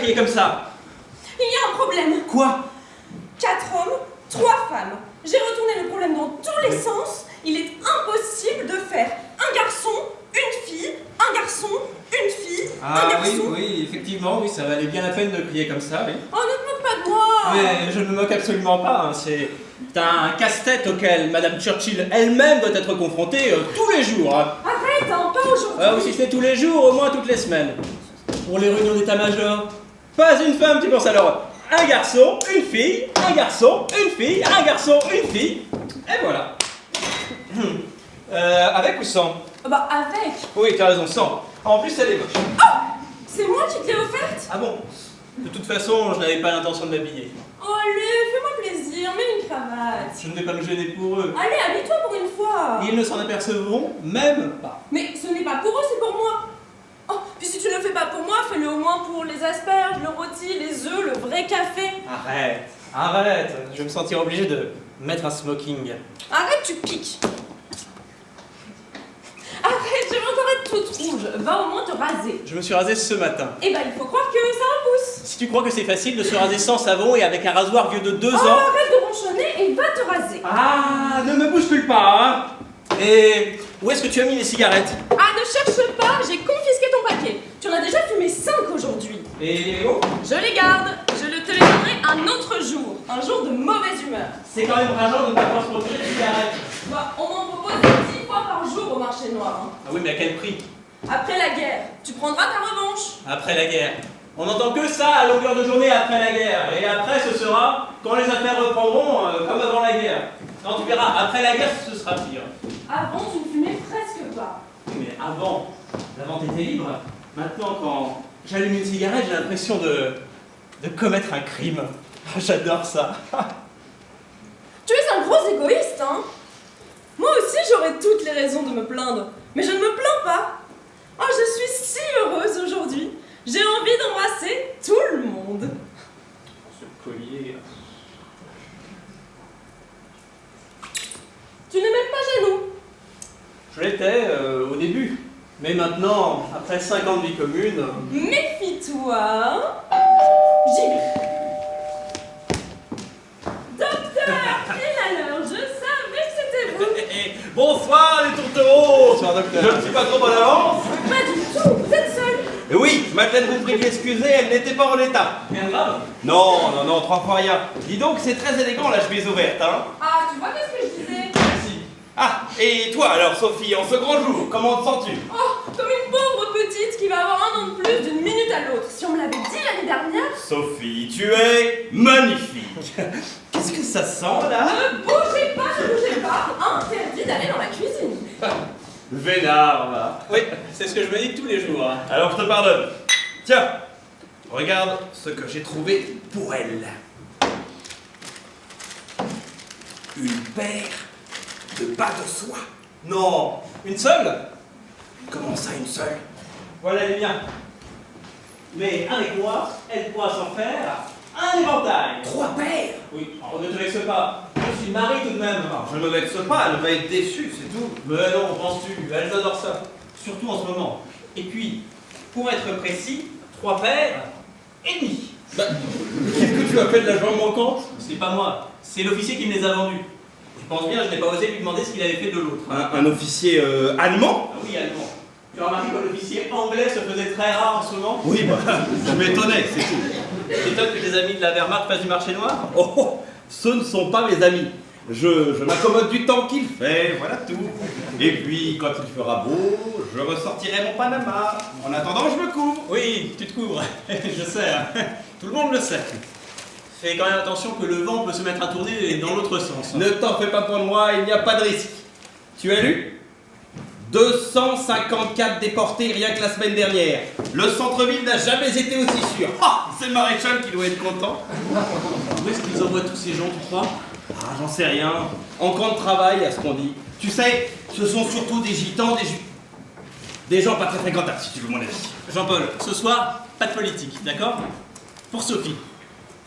crier comme ça? Il y a un problème. Quoi? 4 hommes, 3 femmes. J'ai retourné le problème dans tous les sens. Il est impossible de faire un garçon, une fille, un garçon, une fille, un garçon. Oui, effectivement, oui, ça valait bien la peine de crier comme ça, oui. Oh, ne te moque pas de moi. Mais je ne me moque absolument pas, hein. C'est un casse-tête auquel Madame Churchill elle-même doit être confrontée tous les jours. Hein. Arrête, hein, pas aujourd'hui. Ou si ce n'est tous les jours, au moins toutes les semaines. Pour les réunions d'état-major, pas une femme, tu penses alors? Un garçon, une fille, un garçon, une fille, un garçon, une fille. Et voilà. Avec ou sans? Bah, avec. Oui, tu as raison, sans. En plus, elle est moche. Oh, c'est moi qui te l'ai offerte. Ah bon? De toute façon, je n'avais pas l'intention de m'habiller. Oh, allez, fais-moi plaisir, mets une cravate. Je ne vais pas me gêner pour eux. Allez, habille-toi pour une fois. Ils ne s'en apercevront même pas. Mais ce n'est pas pour eux, c'est pour moi. Oh, puis si tu ne le fais pas pour moi, fais-le au moins pour les asperges, le rôti, les œufs, le vrai café. Arrête. Je vais me sentir obligé de mettre un smoking. Arrête, tu piques. Arrête, je vais encore être toute rouge. Va au moins te raser. Je me suis rasé ce matin. Eh ben, il faut croire que ça repousse. Si tu crois que c'est facile de se raser sans savon et avec un rasoir vieux de 2 Oh, ans... arrête de ronchonner et va te raser. Ah, ne me bouscule pas, hein. Et où est-ce que tu as mis les cigarettes? Ah, ne cherche pas, j'ai confisqué ton paquet. Tu en as déjà fumé 5 aujourd'hui. Et oh, Je les garde. Je te les donnerai un autre jour. Un jour de mauvaise humeur. c'est quand même rageant de ne pas pouvoir se procurer des cigarettes. Bah, on m'en propose 10 fois par jour au marché noir. Hein. Ah oui, mais à quel prix? Après la guerre, tu prendras ta revanche. Après la guerre. On n'entend que ça à longueur de journée après la guerre. Et après, ce sera quand les affaires reprendront comme avant la guerre. Non, tu verras, après la guerre, ce sera pire. Avant, tu ne fumais presque pas. Mais avant, la vente était libre. Maintenant, quand j'allume une cigarette, j'ai l'impression de commettre un crime. J'adore ça. Tu es un gros égoïste, hein. Moi aussi, j'aurais toutes les raisons de me plaindre. Mais je ne me plains pas. Oh, je suis si heureuse aujourd'hui. J'ai envie d'embrasser tout le monde. Ce collier. Tu n'es même pas jaloux. Je l'étais au début. Mais maintenant, après 5 ans de vie commune... Méfie-toi. J'y vais. Docteur, pile à l'heure, je savais que c'était vous. Bonsoir les tourtereaux. Bonsoir, docteur. Je ne suis pas trop en avance. Pas du tout, vous êtes seul. Oui, Madeleine vous prie de l'excuser, elle n'était pas en état. Rien de grave. Non, 3 fois rien. Dis donc, c'est très élégant la chemise ouverte, hein. Ah, tu vois qu'est-ce que je disais? Merci. Ah, et toi alors Sophie, en ce grand jour, comment te sens-tu? Oh, comme une pauvre petite qui va avoir un an de plus d'une minute à l'autre. Si on me l'avait dit l'année dernière. Sophie, tu es magnifique. Qu'est-ce que ça sent là? Ne bougez pas, interdit d'aller dans la cuisine. Vénard, va. Oui, c'est ce que je me dis tous les jours. Hein. Alors je te pardonne. Tiens, regarde ce que j'ai trouvé pour elle. Une paire de bas de soie. Non, une seule? Comment ça, une seule? Voilà les miens. Mais avec moi, elle pourra s'en faire un éventail. 3 paires? Oui, alors ne te vexe pas. Je suis mari tout de même. Alors, je ne me vexe pas, elle va être déçue, c'est tout. Mais non, penses-tu, elles adorent ça. Surtout en ce moment. Et puis, pour être précis, 3 paires et demi. Bah, qu'est-ce que tu appelles la jambe manquante? C'est pas moi, c'est l'officier qui me les a vendus. Je pense bien, je n'ai pas osé lui demander ce qu'il avait fait de l'autre. Un officier allemand? Ah oui, allemand. Tu as remarqué que l'officier anglais se faisait très rare en ce moment? Oui, bah, je m'étonnais, c'est tout. Tu t'étonnes que tes amis de la Wehrmacht fassent du marché noir? Oh, ce ne sont pas mes amis. Je m'accommode du temps qu'il fait, voilà tout. Et puis, quand il fera beau, je ressortirai mon Panama. En attendant, je me couvre. Oui, tu te couvres, je sais, hein. Tout le monde le sait. Fais quand même attention que le vent peut se mettre à tourner dans l'autre sens. Hein. Ne t'en fais pas pour moi, il n'y a pas de risque. Tu as lu? 254 déportés rien que la semaine dernière. Le centre-ville n'a jamais été aussi sûr. Ah, c'est le maréchal qui doit être content. Où est-ce qu'ils envoient tous ces gens, tu crois? Ah, j'en sais rien. En camp de travail, à ce qu'on dit. Tu sais, ce sont surtout des gitans, des gens pas très fréquentables, si tu veux mon avis. Jean-Paul, ce soir, pas de politique, d'accord? Pour Sophie.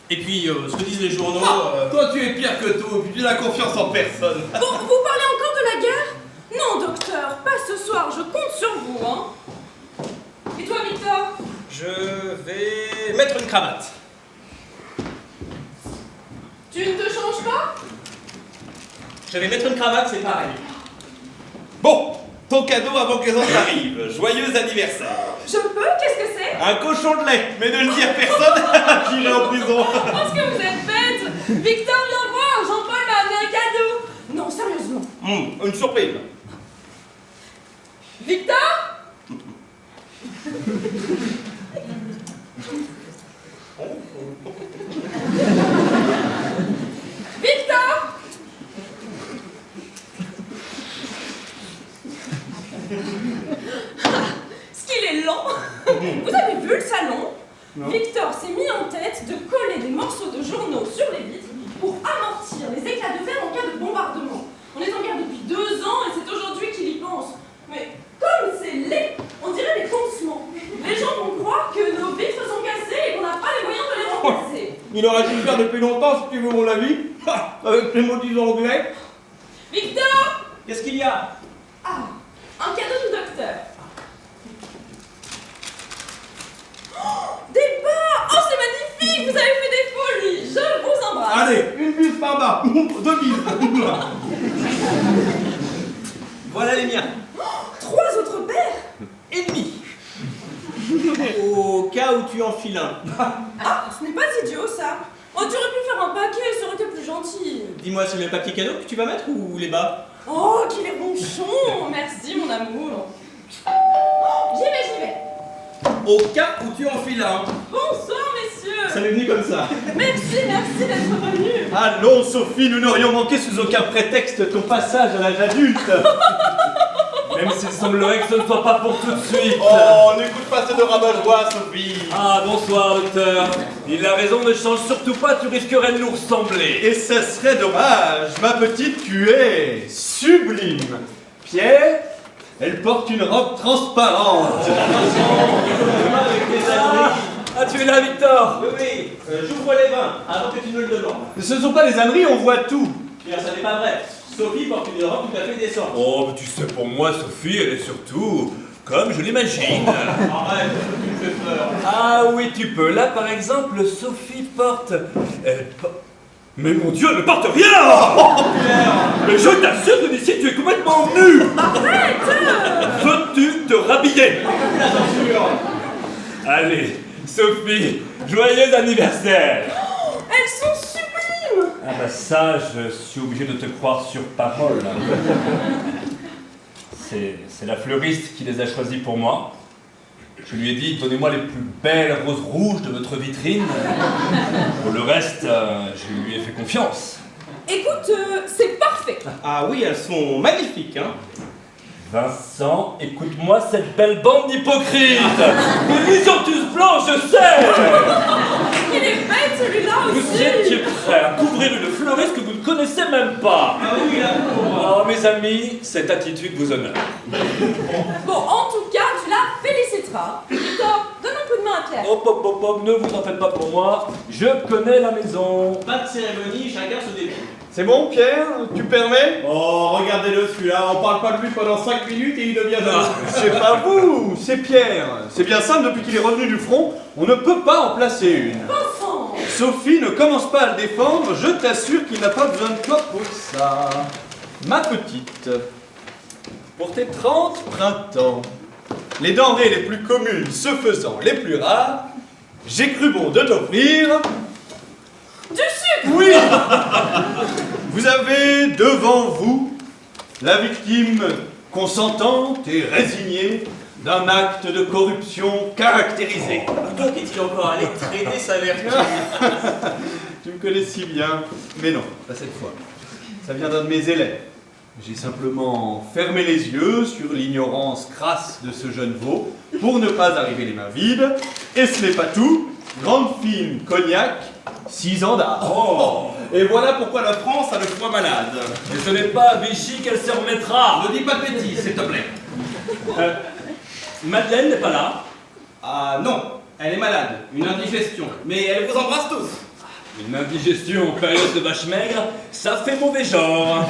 Et puis, ce que disent les journaux... Toi, tu es pire que tout, puis tu n'as confiance en personne. Bon, vous parlez encore de la guerre? Non, docteur, pas ce soir, je compte sur vous, hein. Et toi, Victor? Je vais mettre une cravate. Tu ne te changes pas? Je vais mettre une cravate, c'est pareil. Bon, ton cadeau avant que les autres arrivent. Joyeux anniversaire. Je peux? Qu'est-ce que c'est? Un cochon de lait, mais ne le dis à personne, j'irai en prison. Parce que vous êtes bête! Victor, viens voir! Jean-Paul m'a amené un cadeau! Non, sérieusement. Une surprise. Victor? Victor? Ce qu'il est lent! Vous avez vu le salon? Victor s'est mis en tête de coller des morceaux de journaux sur les vitres pour amortir les éclats de verre en cas de bombardement. On est en guerre depuis 2 ans et c'est aujourd'hui qu'il y pense. Mais comme c'est laid, on dirait des pansements. Les gens vont croire que nos vitres sont cassées et qu'on n'a pas les moyens de les remplacer. Il aurait dû le faire depuis longtemps, si tu veux mon avis. Avec les maudits anglais. Victor! Qu'est-ce qu'il y a? Ah, un cadeau du docteur. Oh, des bas! Oh, c'est magnifique! Vous avez fait des folies! Je vous embrasse! Allez, une buse par bas. 2 bises. Voilà les miens. 3 autres paires! Et demi. Au cas où tu enfiles un. Ah, ce n'est pas idiot ça! Oh, tu aurais pu faire un paquet, ça aurait été plus gentil! Dis-moi, c'est le papier cadeau que tu vas mettre ou les bas? Oh, qu'il est ronchon! Merci, mon amour! Oh, j'y vais! Au cas où tu enfiles un. Bonsoir, messieurs! Ça m'est venu comme ça. Merci d'être venu! Allons, Sophie, nous n'aurions manqué sous aucun prétexte ton passage à l'âge adulte. Même s'il semblerait que ce ne soit pas pour tout de suite. Oh, n'écoute pas ce de rabat-joie, Sophie. Ah, bonsoir, docteur. Il a raison, ne change surtout pas, tu risquerais de nous ressembler. Et ce serait dommage, ma petite, tu es sublime. Pierre, elle porte une robe transparente. Ah, tu es là, Victor? Oui, j'ouvre les vins avant que tu ne le demandes. Ce ne sont pas les âneries, on voit tout. Pierre, ça n'est pas vrai. Sophie porte une robe tout à fait décente. Oh, mais tu sais, pour moi, Sophie, elle est surtout comme je l'imagine. Arrête, tu me fais peur. Ah oui, tu peux. Là, par exemple, Sophie porte... Mais mon Dieu, elle ne porte rien. Mais je t'assure que d'ici, tu es complètement nu. Arrête. Veux-tu te rhabiller? Allez, Sophie, joyeux anniversaire. Elles sont sublimes! Ah bah ça, je suis obligé de te croire sur parole. C'est la fleuriste qui les a choisis pour moi. Je lui ai dit, donnez-moi les plus belles roses rouges de votre vitrine. Pour le reste, je lui ai fait confiance. Écoute, c'est parfait! Ah oui, elles sont magnifiques, hein. Vincent, écoute-moi cette belle bande d'hypocrites. Ils sont tous blancs, je sais. Il est bête celui-là Vous aussi! étiez prêts à couvrir une fleuriste que vous ne connaissez même pas. Ah oui, là, pour Oh, mes amis, cette attitude vous honore. Bon, en tout cas, tu la féliciteras. Victor, donne un coup de main à Pierre. Hop, hop, hop, hop, ne vous en faites pas pour moi. Je connais la maison. pas de cérémonie, chacun se débrouille. C'est bon, Pierre? Tu permets? Oh, regardez-le celui-là, on parle pas de lui pendant 5 minutes et il devient jaloux. C'est pas vous, c'est Pierre. C'est bien simple, depuis qu'il est revenu du front, on ne peut pas en placer une. Vincent! Sophie, ne commence pas à le défendre, je t'assure qu'il n'a pas besoin de toi pour ça. Ma petite, pour tes 30 printemps, les denrées les plus communes se faisant les plus rares, j'ai cru bon de t'offrir... Du sucre! Oui. Vous avez devant vous la victime consentante et résignée d'un acte de corruption caractérisé. Toi qu'est-il encore allé traiter sa vertu? Tu me connais si bien, mais non, pas cette fois. Ça vient d'un de mes élèves. J'ai simplement fermé les yeux sur l'ignorance crasse de ce jeune veau pour ne pas arriver les mains vides. Et ce n'est pas tout. Grande fine cognac, 6 ans d'art. Oh, et voilà pourquoi la France a le foie malade. Et ce n'est pas à Vichy qu'elle se remettra. Ne dis pas de bêtises, s'il te plaît. Madeleine n'est pas là. Ah non, elle est malade, une indigestion. Mais elle vous embrasse tous. Une indigestion en période de vache maigre, ça fait mauvais genre.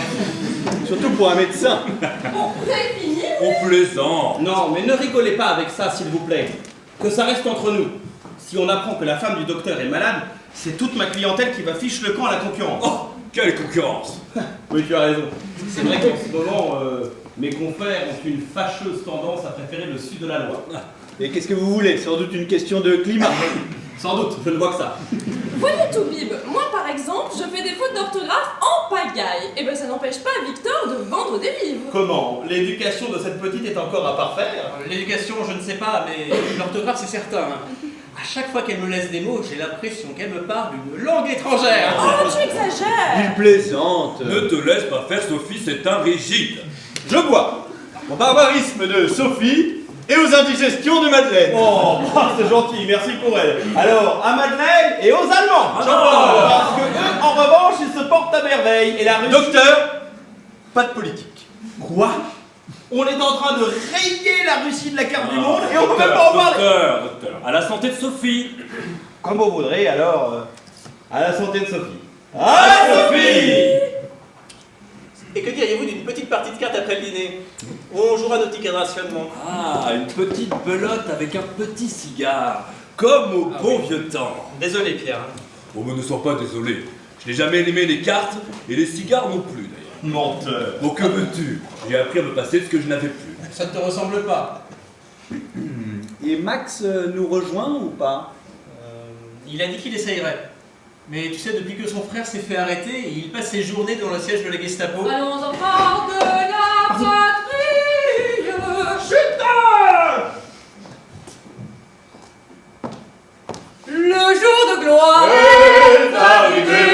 Surtout pour un médecin. Bon, vous avez fini? On plaisante. Non, mais ne rigolez pas avec ça, s'il vous plaît. Que ça reste entre nous. Si on apprend que la femme du docteur est malade, c'est toute ma clientèle qui va fiche le camp à la concurrence. Oh, quelle concurrence! Oui, tu as raison. C'est vrai qu'en ce moment, mes confrères ont une fâcheuse tendance à préférer le sud de la loi. Et qu'est-ce que vous voulez? Sans doute une question de climat. Sans doute, je ne vois que ça. Voyez tout, Bib, moi par exemple, je fais des fautes d'orthographe en pagaille. Et ben ça n'empêche pas Victor de vendre des livres. Comment? L'éducation de cette petite est encore à parfaire? L'éducation, je ne sais pas, mais l'orthographe, c'est certain. À chaque fois qu'elle me laisse des mots, j'ai l'impression qu'elle me parle d'une langue étrangère. Oh, tu exagères! Il plaisante. Ne te laisse pas faire, Sophie, c'est un rigide. Je bois au barbarisme de Sophie et aux indigestions de Madeleine. Oh, c'est gentil, merci pour elle. Alors, à Madeleine et aux Allemands. Ah non. Parce que eux, en revanche, ils se portent à merveille. Et la Russie... Docteur, pas de politique. Quoi? On est en train de rayer la Russie de la carte du monde et on peut même pas en parler. Docteur, à la santé de Sophie. Comme vous voudrez, alors, à la santé de Sophie. À la Sophie! Et que diriez-vous d'une petite partie de cartes après le dîner? Où on jouera notre ticket de rationnement. Ah, une petite belote avec un petit cigare, comme au bon vieux temps. Désolé, Pierre. Oh, mais ne sois pas désolé. Je n'ai jamais aimé les cartes et les cigares non plus, d'ailleurs. Menteur. Oh, que veux-tu? J'ai appris à me passer de ce que je n'avais plus. Ça ne te ressemble pas. Et Max nous rejoint ou pas? Il a dit qu'il essayerait. Mais tu sais, depuis que son frère s'est fait arrêter, il passe ses journées dans le siège de la Gestapo. Allons enfants de la patrie! Le jour de gloire est arrivé!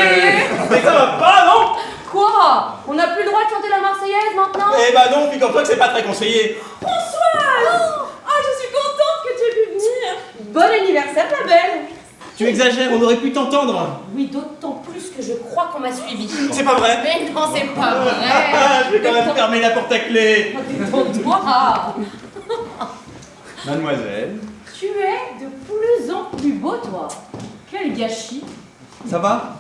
Mais ça va pas, non? Quoi? On n'a plus le droit de chanter la Marseillaise maintenant? Eh bah non, puis comme toi que c'est pas très conseillé. Françoise! Ah, je suis contente que tu aies pu venir! Bon anniversaire, ma belle! Tu exagères, on aurait pu t'entendre. Oui, d'autant plus que je crois qu'on m'a suivi. C'est pas vrai. Mais non, c'est pas Ah, vrai! je vais quand même fermer la porte à clé. Détends-toi! Mademoiselle, Tu es de plus en plus beau, toi! Quel gâchis! ça va?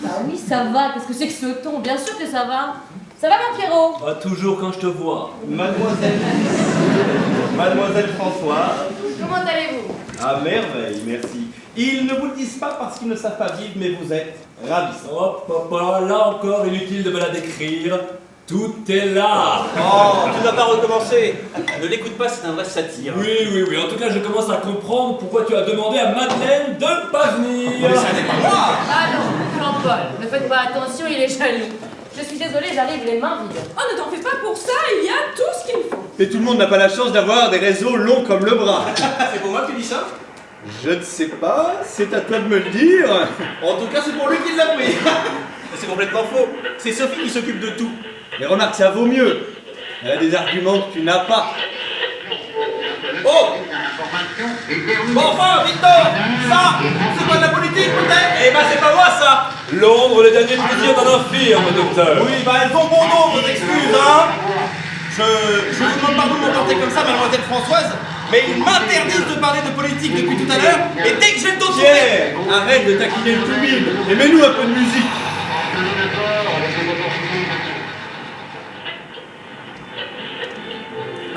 Bah oui, ça va, qu'est-ce que c'est que ce ton? Bien sûr que ça va! Ça va, mon Pierrot? Pas toujours quand je te vois. Mademoiselle Françoise. Comment allez-vous? À merveille, merci. Ils ne vous le disent pas parce qu'ils ne savent pas vivre, mais vous êtes ravissants. Oh, papa, là encore, inutile de me la décrire. Tout est là. Oh, tu ne vas pas recommencer. Ne l'écoute pas, c'est un vrai satire. Oui. En tout cas, je commence à comprendre pourquoi tu as demandé à Madeleine de ne pas venir. Mais ça n'est pas moi. Ah non, Jean-Paul, ne faites pas attention, il est jaloux. Je suis désolée, j'arrive les mains vides. Oh, ne t'en fais pas pour ça, il y a tout ce qu'il faut! Et tout le monde n'a pas la chance d'avoir des réseaux longs comme le bras. C'est pour moi que tu dis ça? Je ne sais pas, c'est à toi de me le dire. En tout cas, c'est pour lui qui l'a pris. C'est complètement faux. C'est Sophie qui s'occupe de tout. Mais remarque, ça vaut mieux. Elle a des arguments que tu n'as pas. Oh! Bon, enfin, Victor! Ça, c'est pas de la politique, peut-être? Eh ben, c'est pas moi, ça! Londres, les derniers plaisirs d'un infirme, docteur. Oui, bah, elles ont bon dos, vos excuses, hein? Je vous demande pas de me comporter comme ça, mademoiselle Françoise, mais ils m'interdisent de parler de politique depuis tout à l'heure, et dès que j'ai le dos tourné... Pierre, arrête de taquiner le public et mets-nous un peu de musique.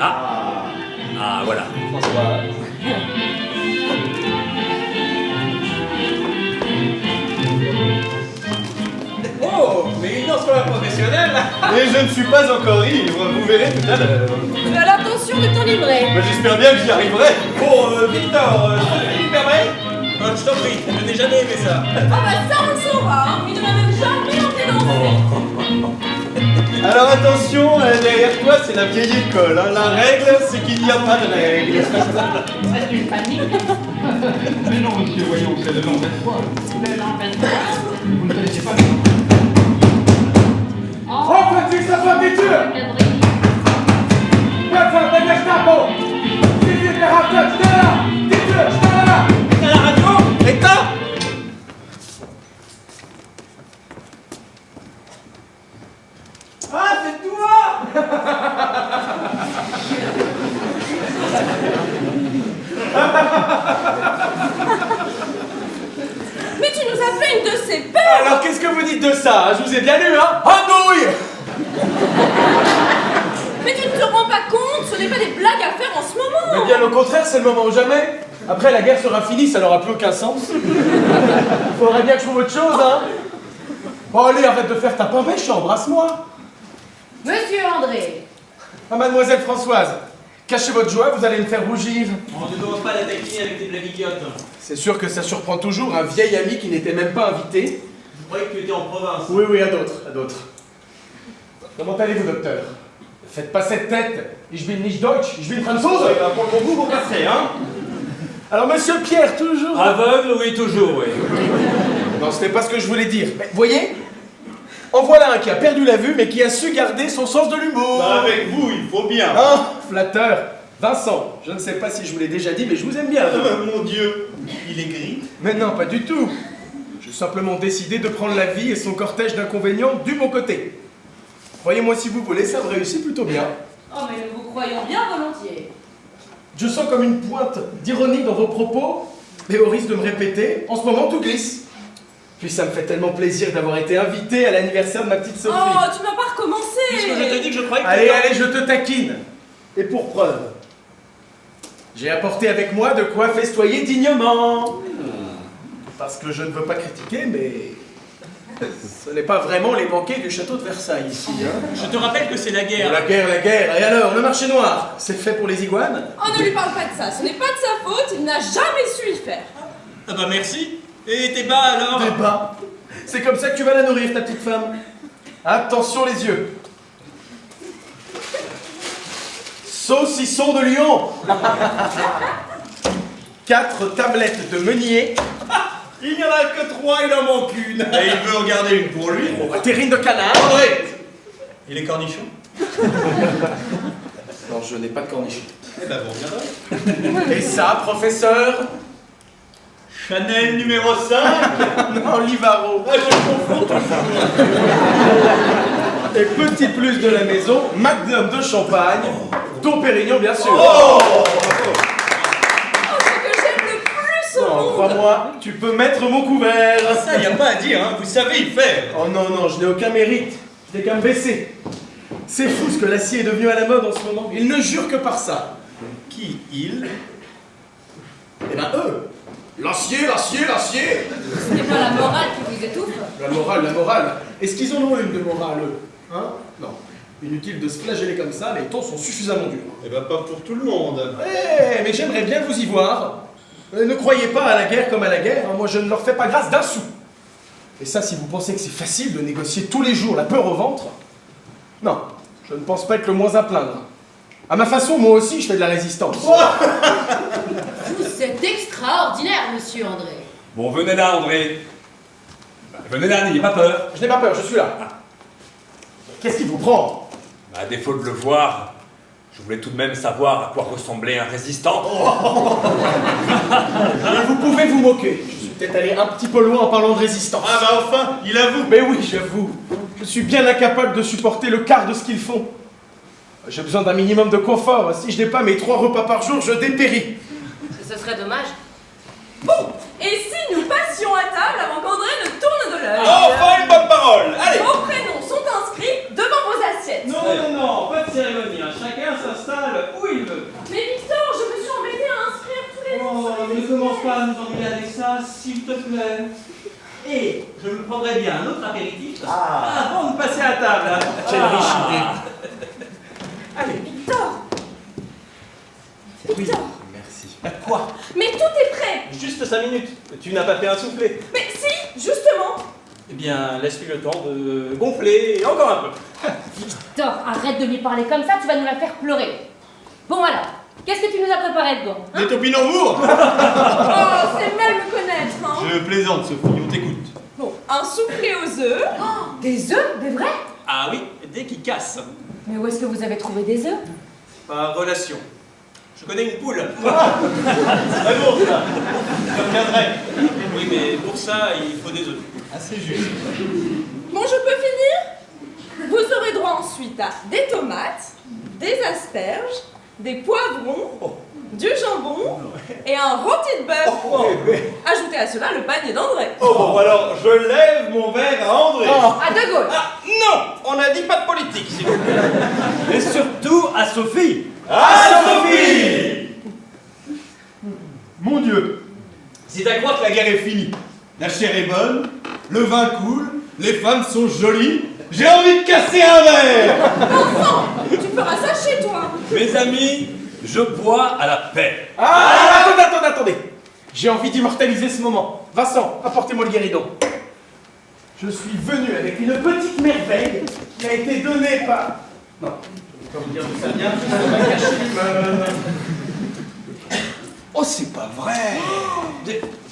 Ah, voilà. Oh, mais il danse comme un professionnel. Et je ne suis pas encore ivre, vous verrez tout à l'heure. Tu as l'intention de t'enivrer. Mais j'espère bien que j'y arriverai. Bon, Victor, Sophie, tu permets? Je t'en prie, je n'ai jamais aimé ça. Ah bah ça on le saura, hein. Il ne m'a même jamais entendu danser! Alors attention, derrière toi c'est la vieille école. Hein. La règle, c'est qu'il n'y a pas de règle. C'est une panique. Mais non, monsieur, voyons, c'est le l'an 23. Le l'an 23? Vous ne connaissez pas le l'an 23? Oh, petit sapin des Dieux! Personne ne Gestapo! C'est des rapteurs, je là! Dites-le, je là! T'as la radio? Éteins! Ah, c'est toi! Mais tu nous as fait une de ces peurs! Alors, qu'est-ce que vous dites de ça? Je vous ai bien lu, hein? Andouille! Mais tu ne te rends pas compte, ce n'est pas des blagues à faire en ce moment! Mais bien au contraire, c'est le moment ou jamais. Après, la guerre sera finie, ça n'aura plus aucun sens. Il faudrait bien que je trouve autre chose, hein. Bon, allez, arrête de faire ta pain-bêche, embrasse-moi. Monsieur André. Ah, mademoiselle Françoise, cachez votre joie, vous allez me faire rougir. On ne commence pas la taquiner avec des blagues idiotes. C'est sûr que ça surprend toujours un vieil ami qui n'était même pas invité. Je croyais que tu étais en province. Oui, oui, à d'autres. Comment allez-vous, docteur? Faites pas cette tête. Ich bin nicht deutsch, ich bin Franzose. Pour le bon goût, vous passerez, hein. Alors, monsieur Pierre, toujours... Aveugle, oui, toujours, oui. Non, ce n'est pas ce que je voulais dire. Mais, voyez, en voilà un qui a perdu la vue, mais qui a su garder son sens de l'humour. Bah, avec vous, il faut bien. Ah, flatteur. Vincent, je ne sais pas si je vous l'ai déjà dit, mais je vous aime bien. Mon Dieu, il est gris. Mais non, pas du tout. J'ai simplement décidé de prendre la vie et son cortège d'inconvénients du bon côté. Croyez-moi si vous voulez, ça me réussit plutôt bien. Oh, mais nous vous croyons bien volontiers. Je sens comme une pointe d'ironie dans vos propos, mais au risque de me répéter, en ce moment tout glisse. Puis ça me fait tellement plaisir d'avoir été invité à l'anniversaire de ma petite Sophie. Oh, tu n'as pas recommencé. Puisque je te dis que je croyais que Allez, t'étais- allez, je te taquine. Et pour preuve, j'ai apporté avec moi de quoi festoyer dignement. Parce que je ne veux pas critiquer, mais ce n'est pas vraiment les banquets du château de Versailles ici. Hein. Je te rappelle que c'est la guerre. La guerre. Et alors, le marché noir, c'est fait pour les iguanes? Oh, ne lui parle pas de ça. Ce n'est pas de sa faute. Il n'a jamais su y faire. Ah bah merci. Et tes bas alors? Débat. C'est comme ça que tu vas la nourrir, ta petite femme. Attention les yeux. Saucisson de Lyon. 4 tablettes de meunier. Il n'y en a que 3, il en manque une. Et il veut en garder une pour lui. Terrine de canard. André. Et les cornichons? Non, je n'ai pas de cornichons. Eh ben, vous reviendrez. Et ça, professeur? Chanel numéro 5. Non, Livaro. Ah, je confonds toujours. Et petit plus de la maison, Magnum de champagne, Dom Pérignon bien sûr. Oh, Oh, ce que j'aime le plus au Non, monde. crois-moi, tu peux mettre mon couvert. ça, il n'y a pas à dire, hein. Vous savez y faire. Oh non, je n'ai aucun mérite. Je n'ai qu'à me baisser. C'est fou ce que l'acier est devenu à la mode en ce moment. Ils ne jurent que par ça. Qui, il? Eh ben eux. L'acier. Ce n'est pas la morale qui vous étouffe. La morale. Est-ce qu'ils en ont une de morale, eux? Hein? Non. Inutile de se flageller comme ça, les tons sont suffisamment durs. Eh ben, pas pour tout le monde. Eh, mais j'aimerais bien vous y voir. Ne croyez pas à la guerre comme à la guerre, hein. Moi je ne leur fais pas grâce d'un sou. Et ça, si vous pensez que c'est facile de négocier tous les jours la peur au ventre, non, je ne pense pas être le moins à plaindre. À ma façon, moi aussi, je fais de la résistance. Vous êtes extraordinaire, monsieur André. Bon, venez là, André. Venez là, n'ayez pas peur. Je n'ai pas peur, je suis là. Qu'est-ce qui vous prend? À défaut de le voir, je voulais tout de même savoir à quoi ressemblait un résistant. Vous pouvez vous moquer. Je suis peut-être allé un petit peu loin en parlant de résistance. Ah bah enfin, il avoue. Mais oui, j'avoue. Je suis bien incapable de supporter le quart de ce qu'ils font. J'ai besoin d'un minimum de confort. Si je n'ai pas mes 3 repas par jour, je dépéris. Ce serait dommage. Bon, et si nous passions à table avant qu'André ne tourne de l'œil? Enfin, une bonne parole. Allez. Vos prénoms sont inscrits devant vos assiettes. Non, pas de cérémonie. Hein. Chacun s'installe où il veut. Mais Victor, je me suis embêtée à inscrire tous les noms sur les Ne commence pas à nous ennuyer avec ça, s'il te plaît. Et je me prendrai bien un autre apéritif avant de passer à table. Hein. Quelle riche idée. Allez, Victor. Victor. Merci. Quoi? Mais tout est prêt. Juste 5 minutes. Tu n'as pas fait un soufflé. Mais si, justement. Eh bien, laisse-lui le temps de gonfler encore un peu. Victor, arrête de lui parler comme ça, tu vas nous la faire pleurer. Bon alors, qu'est-ce que tu nous as préparé de bon, hein? Des topinambours. Oh, c'est mal me connaître, hein. Je plaisante, Sophie, on t'écoute. Bon, un soufflé aux œufs. Oh, des œufs? Des vrais? Ah oui, dès qu'il casse. Mais où est-ce que vous avez trouvé des œufs? Par relation. Je connais une poule. Très bon, ça. Je reviendrai. Oui, mais pour ça, il faut des œufs. Assez juste. Bon, je peux finir? Vous aurez droit ensuite à des tomates, des asperges, des poivrons, du jambon et un rôti de bœuf. Ajoutez à cela le panier d'André. Oh, bon, alors, je lève mon verre à André. À De Gaulle. Ah, non, on a dit pas de politique, s'il vous plaît. Et surtout à Sophie. À Sophie. Mon Dieu, c'est à croire que la guerre est finie. La chair est bonne, le vin coule, les femmes sont jolies. J'ai envie de casser un verre. Enfant, tu feras ça chez toi. Mes amis, je bois à la paix. Ah, attendez. J'ai envie d'immortaliser ce moment. Vincent, apportez-moi le guéridon. Je suis venu avec une petite merveille qui a été donnée par... Non, je vais pas vous dire d'où ça vient, je vais cacher Oh, c'est pas vrai.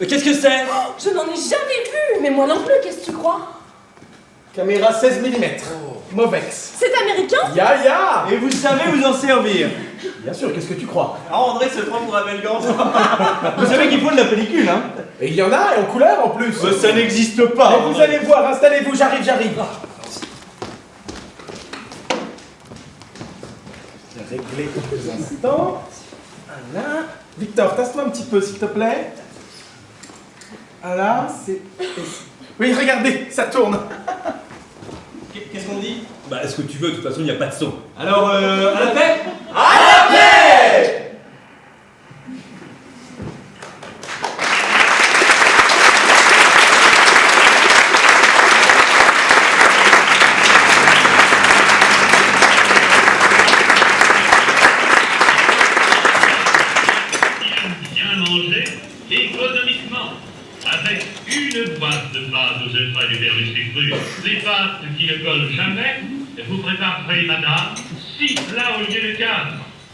Mais qu'est-ce que c'est? Je n'en ai jamais vu, mais moi non plus, qu'est-ce que tu crois? Caméra 16 mm. Movex. C'est américain? Ya. Et vous savez vous en servir. Bien sûr, qu'est-ce que tu crois? Ah, André se prend pour Abel Gance. Vous savez qu'il faut de la pellicule, hein? Et il y en a, et en couleur en plus. Ça n'existe pas. Et vous allez voir, installez-vous, j'arrive. Je vais régler quelques instants. Voilà. Victor, tasse-toi un petit peu, s'il te plaît. Voilà, c'est... Oui, regardez, ça tourne. Qu'est-ce qu'on dit? Bah, est-ce que tu veux? De toute façon, il n'y a pas de son. Alors, à la paix. À la paix! Bien manger économiquement, avec une boîte de pâtes aux œufs frais du vernis cru, des pâtes qui ne collent jamais, vous préparerez, madame, 6 plats au lieu de 4,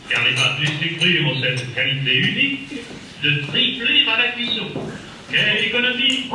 car les pâtes du cru ont cette qualité unique de tripler à la cuisson. Quelle économie!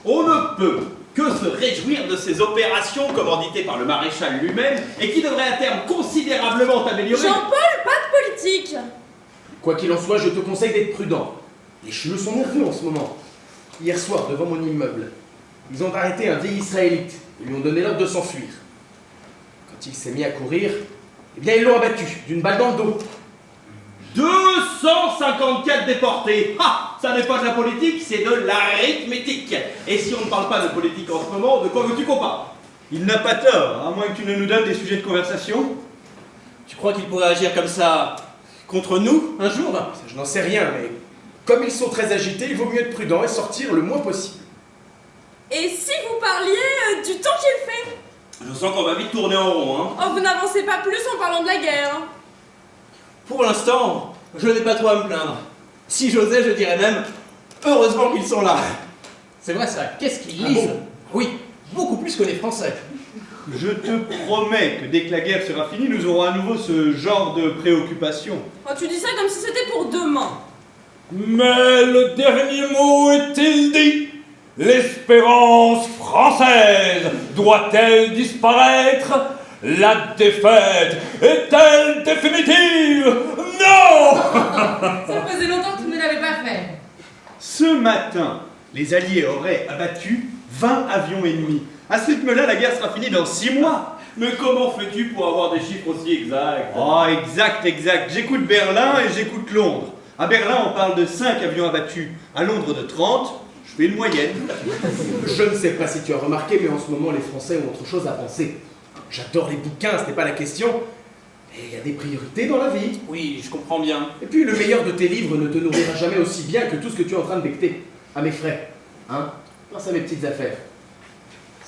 On ne peut que se réjouir de ces opérations commanditées par le maréchal lui-même et qui devraient à terme considérablement améliorer... Jean-Paul, pas de politique. Quoi qu'il en soit, je te conseille d'être prudent. Les cheveux sont nerveux en ce moment. Hier soir, devant mon immeuble, ils ont arrêté un vieil Israélite et lui ont donné l'ordre de s'enfuir. Quand il s'est mis à courir, eh bien ils l'ont abattu d'une balle dans le dos. 254 déportés. Ah, ça n'est pas de la politique, c'est de l'arithmétique. Et si on ne parle pas de politique en ce moment, de quoi veux-tu qu'on parle? Il n'a pas tort, à moins que tu ne nous donnes des sujets de conversation. Tu crois qu'il pourrait agir comme ça contre nous un jour? Ça, je n'en sais rien, mais comme ils sont très agités, il vaut mieux être prudent et sortir le moins possible. Et si vous parliez du temps qu'il fait? Je sens qu'on va vite tourner en rond, hein. Oh, vous n'avancez pas plus en parlant de la guerre. Pour l'instant, je n'ai pas trop à me plaindre. Si j'osais, je dirais même heureusement qu'ils sont là. C'est vrai ça, qu'est-ce qu'ils lisent? Oui, beaucoup plus que les Français. Je te promets que dès que la guerre sera finie, nous aurons à nouveau ce genre de préoccupation. Oh, tu dis ça comme si c'était pour demain. Mais le dernier mot est-il dit? L'espérance française doit-elle disparaître? La défaite est-elle définitive? Non! Ça faisait longtemps que tu ne l'avais pas fait. Ce matin, les Alliés auraient abattu 20 avions ennemis. À ce rythme-là, la guerre sera finie dans 6 mois. Mais comment fais-tu pour avoir des chiffres aussi exacts? Oh, exact. J'écoute Berlin et j'écoute Londres. À Berlin, on parle de 5 avions abattus. À Londres, de 30. Je fais une moyenne. Je ne sais pas si tu as remarqué, mais en ce moment, les Français ont autre chose à penser. J'adore les bouquins, ce n'est pas la question. Mais il y a des priorités dans la vie. Oui, je comprends bien. Et puis, le meilleur de tes livres ne te nourrira jamais aussi bien que tout ce que tu es en train de becter. À mes frais. Hein? Pense à mes petites affaires.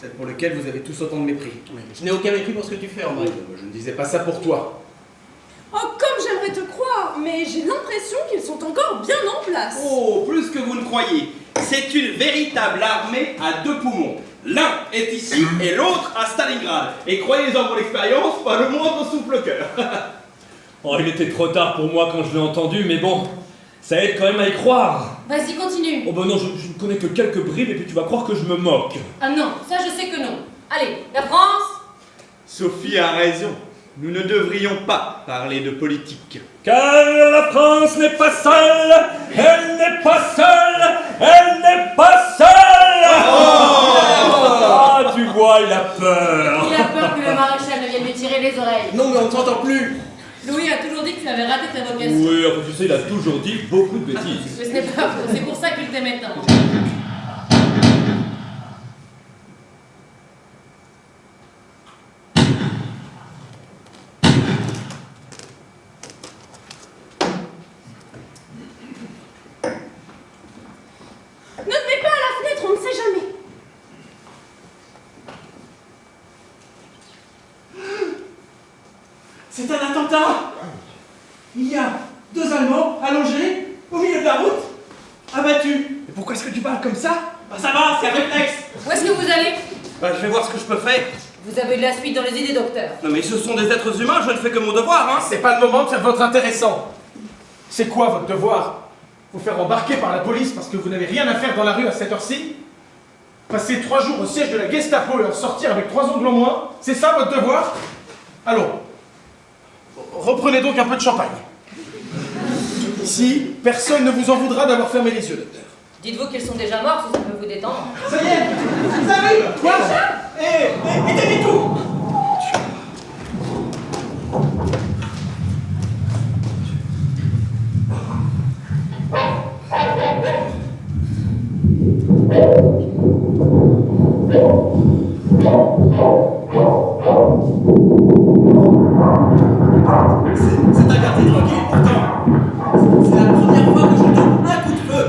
Celles pour lesquelles vous avez tous autant de mépris. Je n'ai aucun mépris pour ce que tu fais, en vrai. Je ne disais pas ça pour toi. Oh, comme j'aimerais te croire, mais j'ai l'impression qu'ils sont encore bien en place. Oh, plus que vous ne croyez. C'est une véritable armée à deux poumons. L'un est ici et l'autre à Stalingrad. Et croyez-en pour l'expérience, pas le moindre souffle-cœur. Oh, il était trop tard pour moi quand je l'ai entendu, mais bon, ça aide quand même à y croire. Vas-y, continue. Oh bah non, je ne connais que quelques bribes et puis tu vas croire que je me moque. Ah non, ça je sais que non. Allez, la France. Sophie a raison. Nous ne devrions pas parler de politique. Car la France n'est pas seule, elle n'est pas seule, elle n'est pas seule. Ah, tu vois, il a peur. Il a peur que le maréchal ne vienne lui tirer les oreilles. Non, mais on ne t'entend plus. Louis a toujours dit que tu avais raté ta vocation. Oui, enfin, tu sais, il a toujours dit beaucoup de bêtises. Mais ce n'est pas faux, c'est pour ça qu'il t'aimait tant. Ne te mets pas à la fenêtre, on ne sait jamais. C'est un attentat. Il y a 2 Allemands allongés au milieu de la route, abattus. Et pourquoi est-ce que tu parles comme ça? Bah ça va, c'est un réflexe. Où est-ce que vous allez? Bah, je vais voir ce que je peux faire. Vous avez de la suite dans les idées, docteur. Non mais ce sont des êtres humains, je ne fais que mon devoir, hein. C'est pas le moment de faire votre intéressant. C'est quoi votre devoir? Vous faire embarquer par la police parce que vous n'avez rien à faire dans la rue à cette heure-ci? Passer 3 jours au siège de la Gestapo et en sortir avec 3 ongles en moins? C'est ça votre devoir? Allons. Reprenez donc un peu de champagne. Ici, personne ne vous en voudra d'avoir fermé les yeux, docteur. Dites-vous qu'ils sont déjà morts si ça peut vous détendre. Ça y est, ils arrivent. Quoi? Mettez tout. C'est un quartier tranquille pourtant. C'est la première fois que je donne un coup de feu.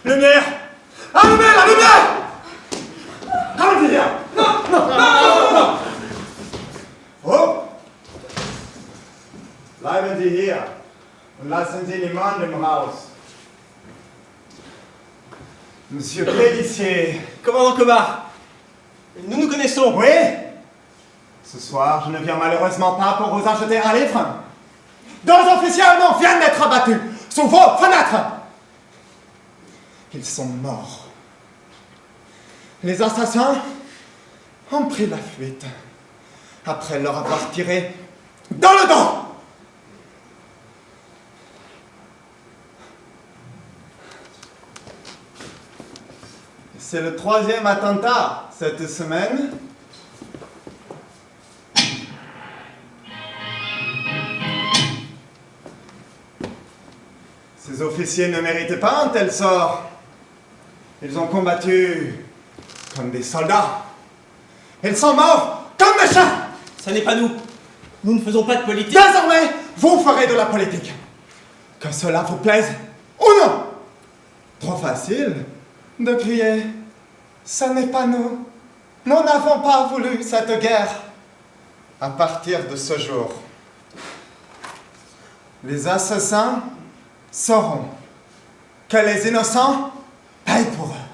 Lumière! Allumez la lumière! Allumez! Non! Oh! Bleiben Sie hier und lassen Sie niemanden im Haus. Monsieur Pélissier. Commandant Comard, nous nous connaissons. Oui? Ce soir, je ne viens malheureusement pas pour vous acheter un livre. 2 officiers allemands viennent d'être abattus sous vos fenêtres. Ils sont morts. Les assassins ont pris la fuite après leur avoir tiré dans le dos. C'est le 3e attentat cette semaine. Ces officiers ne méritaient pas un tel sort. Ils ont combattu comme des soldats. Ils sont morts comme des chats. Ça n'est pas nous. Nous ne faisons pas de politique. Désormais, vous ferez de la politique. Que cela vous plaise ou non. Trop facile de crier. Ce n'est pas nous. Nous n'avons pas voulu cette guerre. À partir de ce jour, les assassins sauront que les innocents payent pour eux.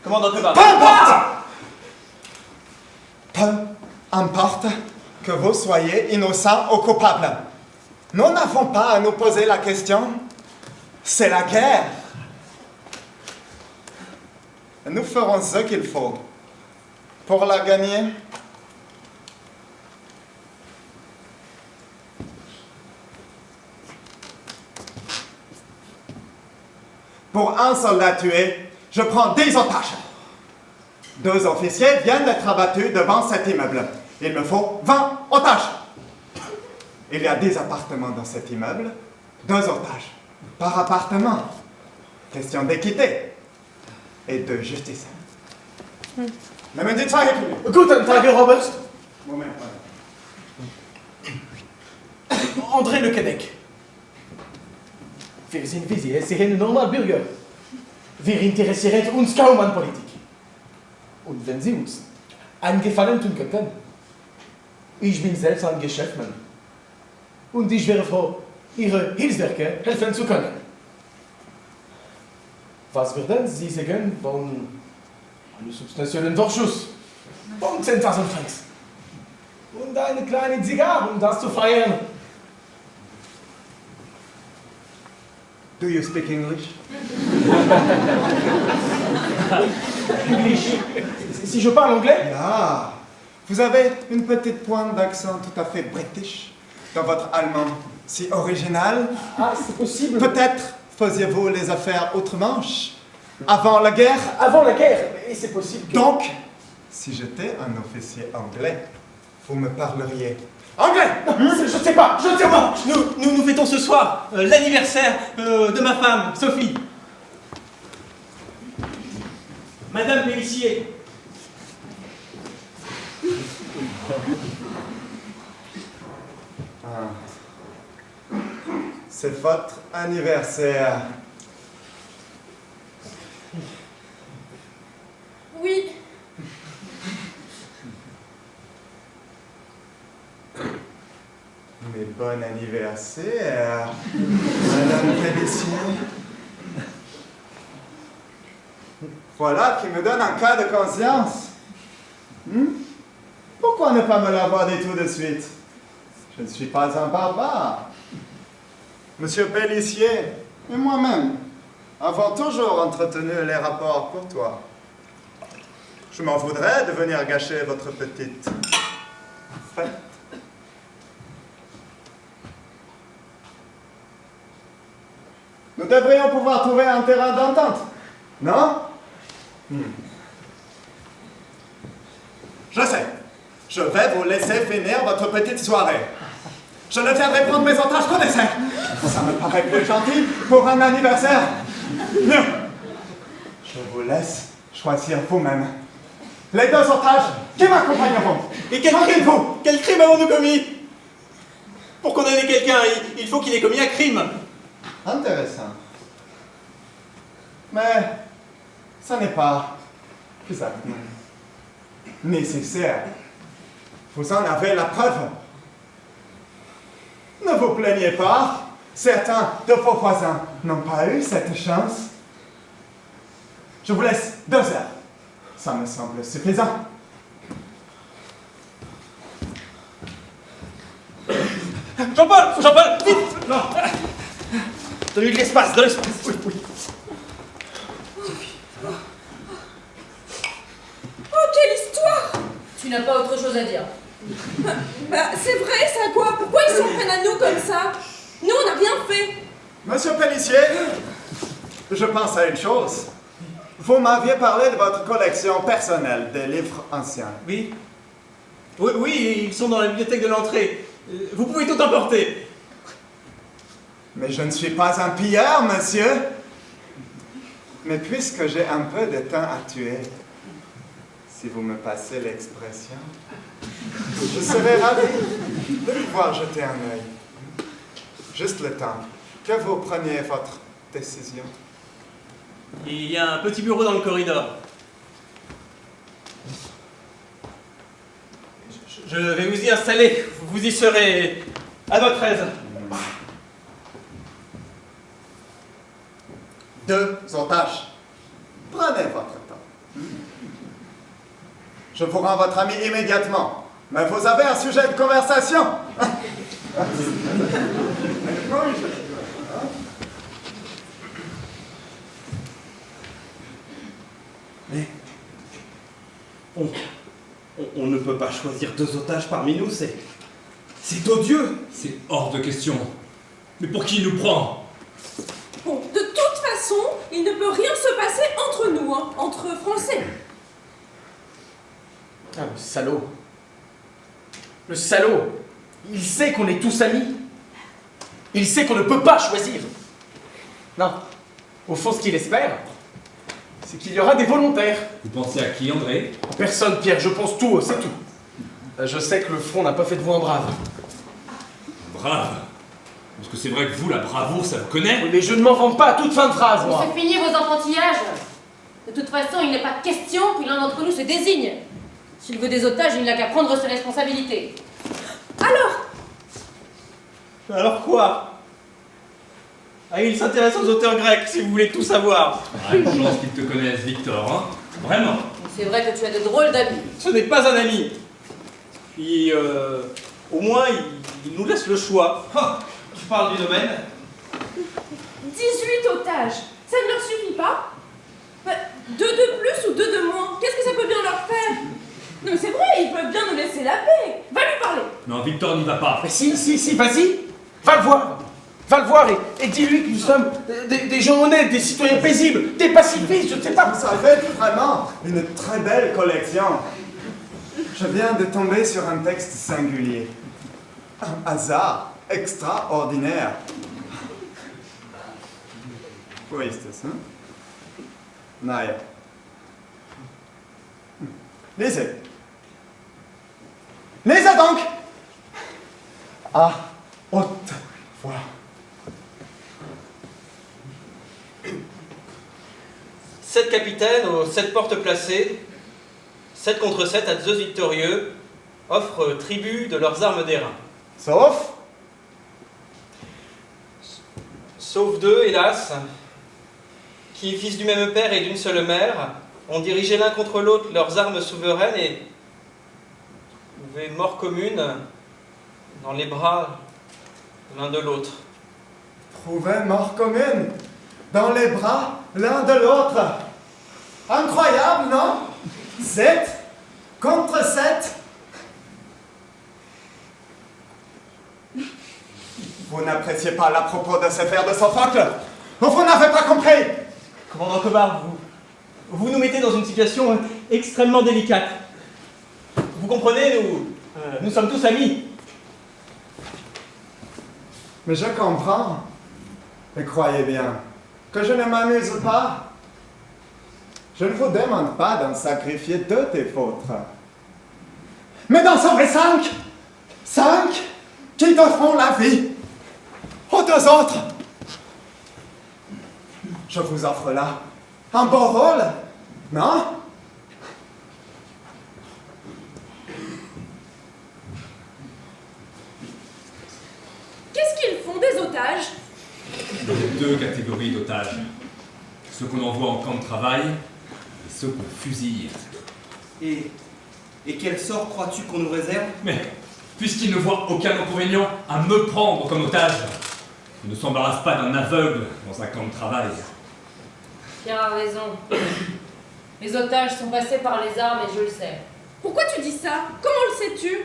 Commandant Comard. Peu importe! Peu importe que vous soyez innocent ou coupable. Nous n'avons pas à nous poser la question. C'est la guerre. Nous ferons ce qu'il faut pour la gagner. Pour un soldat tué, je prends 10 otages. 2 officiers viennent d'être abattus devant cet immeuble. Il me faut 20 otages. Il y a 10 appartements dans cet immeuble. 2 otages par appartement. Question d'équité et de justice. Nehmen Sie 2 Häppchen. Guten Tag, Herr Robert. Moment. André Le Cadec. Wir sind wie Sie, Sie sind Normalbürger. Wir interessieren uns kaum an Politik. Und wenn Sie uns Einen Gefallen tun könnten. Ich bin selbst ein Geschäftsmann. Und ich wäre froh, Ihre Hilfswerke helfen zu können. Was würden Sie sagen von einem substanziellen Vorschuss von 10.000 Francs? Und eine kleine Zigarre, um das zu feiern. Do you speak English? English. Si je parle anglais? Ah, vous avez une petite pointe d'accent tout à fait british dans votre allemand si original. Ah, c'est possible. Peut-être faisiez-vous les affaires outre-Manche avant la guerre? Avant la guerre, et c'est possible que... Donc, si j'étais un officier anglais, vous me parleriez anglais? Je sais pas. Nous fêtons ce soir l'anniversaire de ma femme, Sophie. Madame Pellissier. C'est votre anniversaire. Oui. Mais bon anniversaire, Madame Pellissier. Voilà qui me donne un cas de conscience. Pourquoi ne pas me l'avoir dit tout de suite? Je ne suis pas un barbare. Monsieur Pellissier et moi-même avons toujours entretenu les rapports courtois. Je m'en voudrais de venir gâcher votre petite fête. Nous devrions pouvoir trouver un terrain d'entente, non? Je sais. Je vais vous laisser finir votre petite soirée. Je ne viendrai prendre mes otages qu'au dessert. Ça me paraît plus gentil pour un anniversaire. Mieux. Je vous laisse choisir vous-même les deux otages qui m'accompagneront. Et quel crime avons-nous commis? Pour condamner quelqu'un, il faut qu'il ait commis un crime. Intéressant. Mais ça n'est pas exactement nécessaire. Vous en avez la preuve. Ne vous plaignez pas. Certains de vos voisins n'ont pas eu cette chance. Je vous laisse 2 heures. Ça me semble suffisant. Jean-Paul, vite! Non. Donne-lui de l'espace, Oui. Oh, quelle histoire! Tu n'as pas autre chose à dire. Bah, c'est vrai, ça quoi? Pourquoi ils s'en prennent à nous comme ça? Nous, on n'a rien fait. Monsieur Pellissier, je pense à une chose. Vous m'aviez parlé de votre collection personnelle des livres anciens. Oui, ils sont dans la bibliothèque de l'entrée. Vous pouvez tout emporter. Mais je ne suis pas un pilleur, monsieur. Mais puisque j'ai un peu de temps à tuer, si vous me passez l'expression, je serais ravi de pouvoir jeter un œil. Juste le temps que vous preniez votre décision. Il y a un petit bureau dans le corridor. Je vais vous y installer. Vous y serez à votre aise. 2 otages. Prenez votre temps. Je vous rends votre ami immédiatement. Mais vous avez un sujet de conversation. Mais on ne peut pas choisir 2 otages parmi nous, c'est odieux. C'est hors de question. Mais pour qui il nous prend? Bon, de toute façon, il ne peut rien se passer entre nous, hein, entre Français. Ah, le salaud. Le salaud. Il sait qu'on est tous amis. Il sait qu'on ne peut pas choisir. Non. Au fond, ce qu'il espère, c'est qu'il y aura des volontaires. Vous pensez à qui, André? Personne, Pierre, je pense tout, c'est tout. Je sais que le front n'a pas fait de vous un brave. Brave? Parce que c'est vrai que vous, la bravoure, ça vous connaît? Mais je ne m'en vante pas à toute fin de phrase, moi. C'est fini vos enfantillages. De toute façon, il n'est pas question que l'un d'entre nous se désigne. S'il veut des otages, il n'a qu'à prendre ses responsabilités. Alors quoi? Ah, il s'intéresse aux auteurs grecs, si vous voulez tout savoir. Ah, une chance qu'ils te connaissent, Victor, hein. Vraiment. C'est vrai que tu as de drôles d'amis. Ce n'est pas un ami. Puis, au moins, il nous laisse le choix. Oh, tu parles du domaine? 18 otages, ça ne leur suffit pas? Bah, 2 de plus ou 2 de moins, qu'est-ce que ça peut bien leur faire? Non mais c'est vrai, ils peuvent bien nous laisser la paix. Va lui parler. Non, Victor n'y va pas. Mais si, vas-y, va le voir. Va le voir et dis-lui que nous sommes des gens honnêtes, des citoyens paisibles, des pacifistes, je ne sais pas. Ça fait vraiment une très belle collection. Je viens de tomber sur un texte singulier. Un hasard extraordinaire. Wo ist es, hein? Naja. Lisez. Lisez donc! À haute voix. Sept capitaines aux 7 portes placées, 7 contre 7 à Zeus victorieux, offrent tribut de leurs armes d'airain. Sauf? Sauf 2, hélas, qui, fils du même père et d'une seule mère, ont dirigé l'un contre l'autre leurs armes souveraines et trouvé mort commune dans les bras l'un de l'autre. Trouver mort commune dans les bras l'un de l'autre. Incroyable, non? 7 contre 7. Vous n'appréciez pas l'à propos de ces vers de Sophocle? Vous n'avez pas compris? Commandant Cobard, vous nous mettez dans une situation extrêmement délicate. Vous comprenez, nous sommes tous amis. Mais je comprends. Mais croyez bien que je ne m'amuse pas. Je ne vous demande pas d'en sacrifier 2 des vôtres. Mais d'en sauver 5. 5 qui te feront la vie aux 2 autres. Je vous offre là un beau rôle, non? Qu'est-ce qu'ils font des otages? Il y a 2 catégories d'otages. Ceux qu'on envoie en camp de travail et ceux qu'on fusille. Et quel sort crois-tu qu'on nous réserve? Mais, puisqu'ils ne voient aucun inconvénient à me prendre comme otage, ils ne s'embarrassent pas d'un aveugle dans un camp de travail. Tu as raison. Les otages sont passés par les armes et je le sais. Pourquoi tu dis ça? Comment le sais-tu?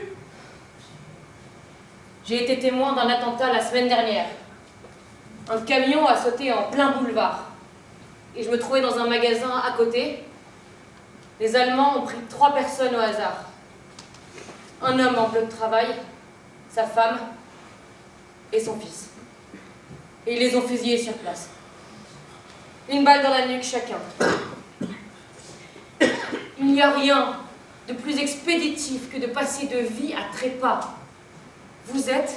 J'ai été témoin d'un attentat la semaine dernière. Un camion a sauté en plein boulevard. Et je me trouvais dans un magasin à côté. Les Allemands ont pris 3 personnes au hasard. Un homme en bleu de travail, sa femme et son fils. Et ils les ont fusillés sur place. Une balle dans la nuque chacun. Il n'y a rien de plus expéditif que de passer de vie à trépas. Vous êtes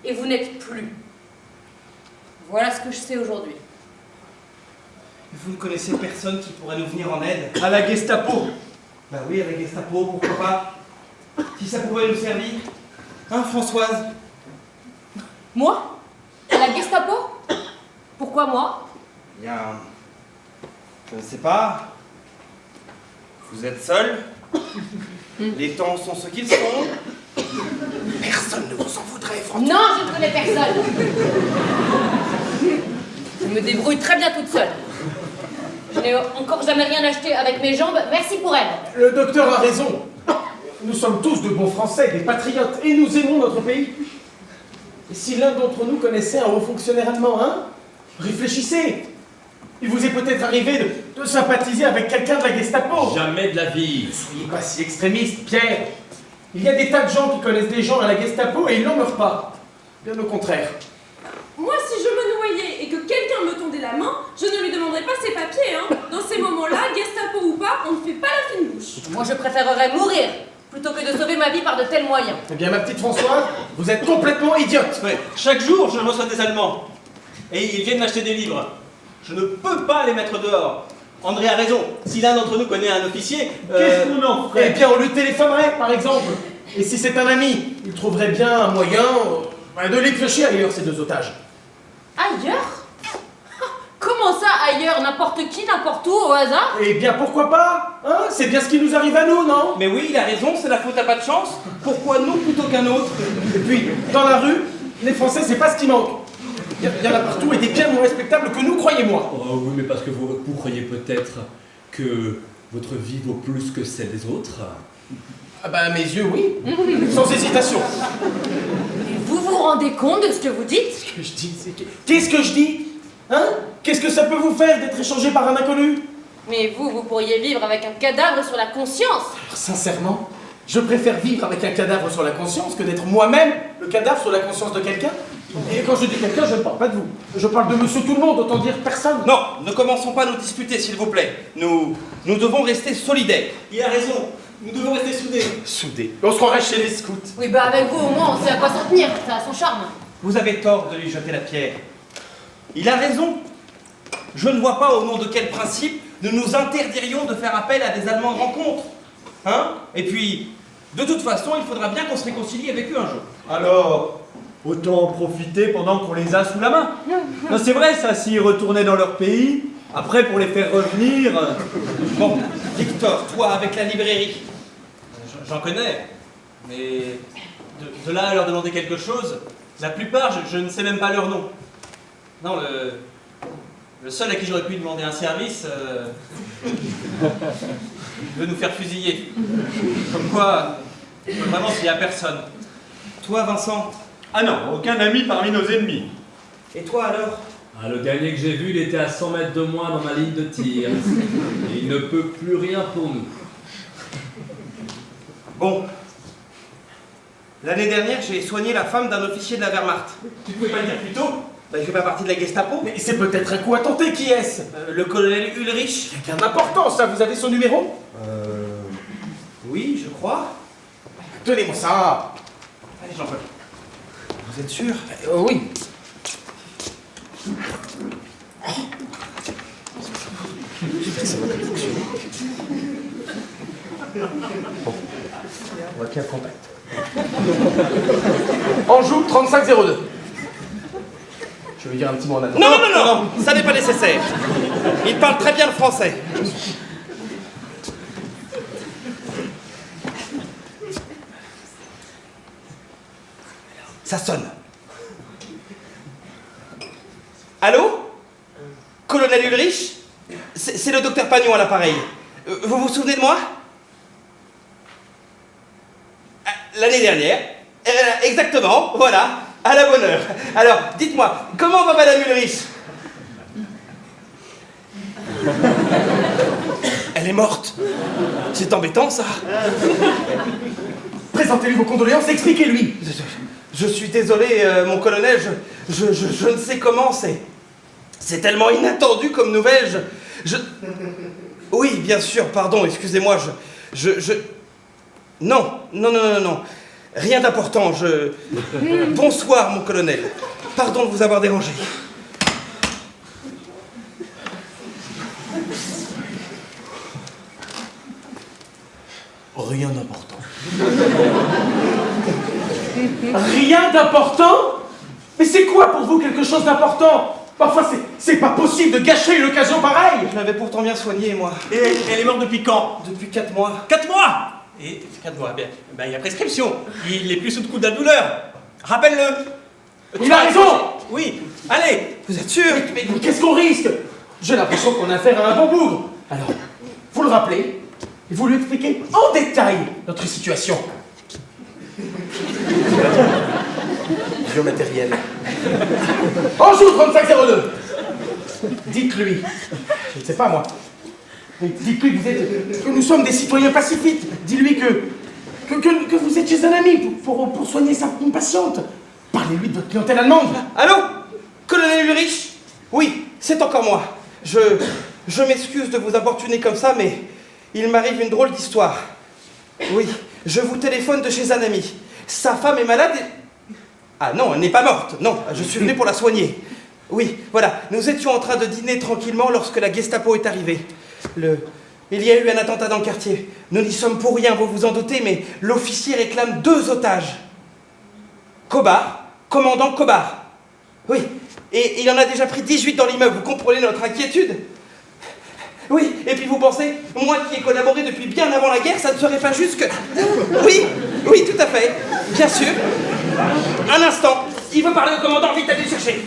et vous n'êtes plus. Voilà ce que je sais aujourd'hui. Vous ne connaissez personne qui pourrait nous venir en aide? À la Gestapo. Bah oui, à la Gestapo, pourquoi pas? Si ça pouvait nous servir. Hein, Françoise? Moi? À la Gestapo? Pourquoi moi? Bien, je ne sais pas. Vous êtes seul. Les temps sont ce qu'ils sont. Personne ne vous en voudrait, François. Non, je ne connais personne. Je me débrouille très bien toute seule. Je n'ai encore jamais rien acheté avec mes jambes. Merci pour elle. Le docteur a raison. Nous sommes tous de bons Français, des patriotes, et nous aimons notre pays. Et si l'un d'entre nous connaissait un haut fonctionnaire allemand, hein? Réfléchissez. Il vous est peut-être arrivé de sympathiser avec quelqu'un de la Gestapo. Jamais de la vie. Ne soyez pas si extrémiste, Pierre. Il y a des tas de gens qui connaissent des gens à la Gestapo et ils n'en meurent pas. Bien au contraire. Moi, si je me noyais et que quelqu'un me tendait la main, je ne lui demanderais pas ses papiers, hein. Dans ces moments-là, Gestapo ou pas, on ne fait pas la fine bouche. Moi, je préférerais mourir plutôt que de sauver ma vie par de tels moyens. Eh bien, ma petite Françoise, vous êtes complètement idiote. Ouais. Chaque jour, je reçois des Allemands. Et ils viennent m'acheter des livres. Je ne peux pas les mettre dehors. André a raison. Si l'un d'entre nous connaît un officier... Qu'est-ce qu'on en ferait? Eh bien, on lui téléphonerait, par exemple. Et si c'est un ami, il trouverait bien un moyen de les piocher ailleurs, ces 2 otages. Ailleurs? Comment ça, ailleurs? N'importe qui, n'importe où, au hasard? Eh bien, pourquoi pas, hein? C'est bien ce qui nous arrive à nous, non? Mais oui, il a raison, c'est la faute à pas de chance. Pourquoi nous plutôt qu'un autre? Et puis, dans la rue, les Français, c'est pas ce qui manque. Il y en a partout et des bien moins respectables que nous, croyez-moi. Oh oui, mais parce que vous croyez peut-être que votre vie vaut plus que celle des autres. Ah bah, à mes yeux, oui. Sans hésitation. Et vous vous rendez compte de ce que vous dites? Ce que je dis, c'est que... Qu'est-ce que je dis? Hein? Qu'est-ce que ça peut vous faire d'être échangé par un inconnu? Mais vous pourriez vivre avec un cadavre sur la conscience. Alors, sincèrement, je préfère vivre avec un cadavre sur la conscience que d'être moi-même le cadavre sur la conscience de quelqu'un. Et quand je dis quelqu'un, je ne parle pas de vous. Je parle de monsieur tout le monde, autant dire personne. Non, ne commençons pas à nous disputer, s'il vous plaît. Nous devons rester solidaires. Il a raison. Nous devons rester soudés. Soudés. On se croirait chez les scouts. Oui, bah avec vous, au moins, on sait à quoi s'en tenir. Ça a son charme. Vous avez tort de lui jeter la pierre. Il a raison. Je ne vois pas au nom de quel principe nous nous interdirions de faire appel à des Allemands de rencontre. Hein? Et puis, de toute façon, il faudra bien qu'on se réconcilie avec eux un jour. Alors, autant en profiter pendant qu'on les a sous la main. Non, c'est vrai ça, s'ils retournaient dans leur pays, après pour les faire revenir... Bon, Victor, toi avec la librairie, j'en connais, mais de là à leur demander quelque chose, la plupart, je ne sais même pas leur nom. Non, le seul à qui j'aurais pu demander un service veut nous faire fusiller. Comme quoi, vraiment, il n'y a personne. Toi, Vincent? Ah non, aucun ami parmi nos ennemis. Et toi alors? Ah, le dernier que j'ai vu, il était à 100 mètres de moi dans ma ligne de tir. Et il ne peut plus rien pour nous. Bon. L'année dernière, j'ai soigné la femme d'un officier de la Wehrmacht. Tu ne pouvais pas le dire plus tôt? Bah, il fait pas partie de la Gestapo. Mais c'est peut-être un coup à tenter, qui est-ce? Le colonel Ulrich. Quelqu'un d'important, ça, vous avez son numéro? Oui, je crois. Donnez-moi ça. Allez, Jean-Paul. Vous êtes sûr? Oui. Bon. On va qu'il y ait un contact. Anjou 3502. Je vais dire un petit mot en attendant. Non, ça n'est pas nécessaire. Il parle très bien le français. Ça sonne. Allô? Colonel Ulrich? C'est le docteur Pagnon à l'appareil. Vous vous souvenez de moi? L'année dernière. Exactement, voilà. À la bonne heure. Alors, dites-moi, comment va Madame Ulrich? Elle est morte. C'est embêtant, ça. Présentez-lui vos condoléances, expliquez-lui. Je suis désolé, mon colonel, je ne sais comment, c'est tellement inattendu comme nouvelle, Oui, bien sûr, pardon, excusez-moi, Non, rien d'important, Bonsoir, mon colonel, pardon de vous avoir dérangé. Rien d'important. Rien d'important? Mais c'est quoi pour vous quelque chose d'important? Parfois, c'est pas possible de gâcher une occasion pareille. Je l'avais pourtant bien soignée, moi. Et elle est morte depuis quand? Depuis 4 mois. 4 mois! Et 4 mois, bien. Ben, il y a prescription. Il est plus sous le coup de la douleur. Rappelle-le. Il a raison. Oui, allez. Vous êtes sûr? Mais qu'est-ce qu'on risque? J'ai l'impression qu'on a affaire à un bon bougre. Alors, vous le rappelez et vous lui expliquez en détail notre situation. Vieux matériel. Anjou 3502. Dites-lui, je ne sais pas moi, mais dites-lui que nous sommes des citoyens pacifiques. Dis-lui que vous êtes chez un ami pour soigner sa patiente. Parlez-lui de votre clientèle allemande. Allô? Colonel Ulrich? Oui, c'est encore moi. Je m'excuse de vous importuner comme ça, mais il m'arrive une drôle d'histoire. Oui, je vous téléphone de chez un ami. Sa femme est malade et... Ah non, elle n'est pas morte. Non, je suis venu pour la soigner. Oui, voilà, nous étions en train de dîner tranquillement lorsque la Gestapo est arrivée. Il y a eu un attentat dans le quartier. Nous n'y sommes pour rien, vous vous en doutez, mais l'officier réclame 2 otages. Kobar, commandant Kobar. Oui, et il en a déjà pris 18 dans l'immeuble, vous comprenez notre inquiétude? Oui, et puis vous pensez, moi qui ai collaboré depuis bien avant la guerre, ça ne serait pas juste que... Oui, tout à fait, bien sûr. Un instant, il veut parler au commandant, vite, allez le chercher.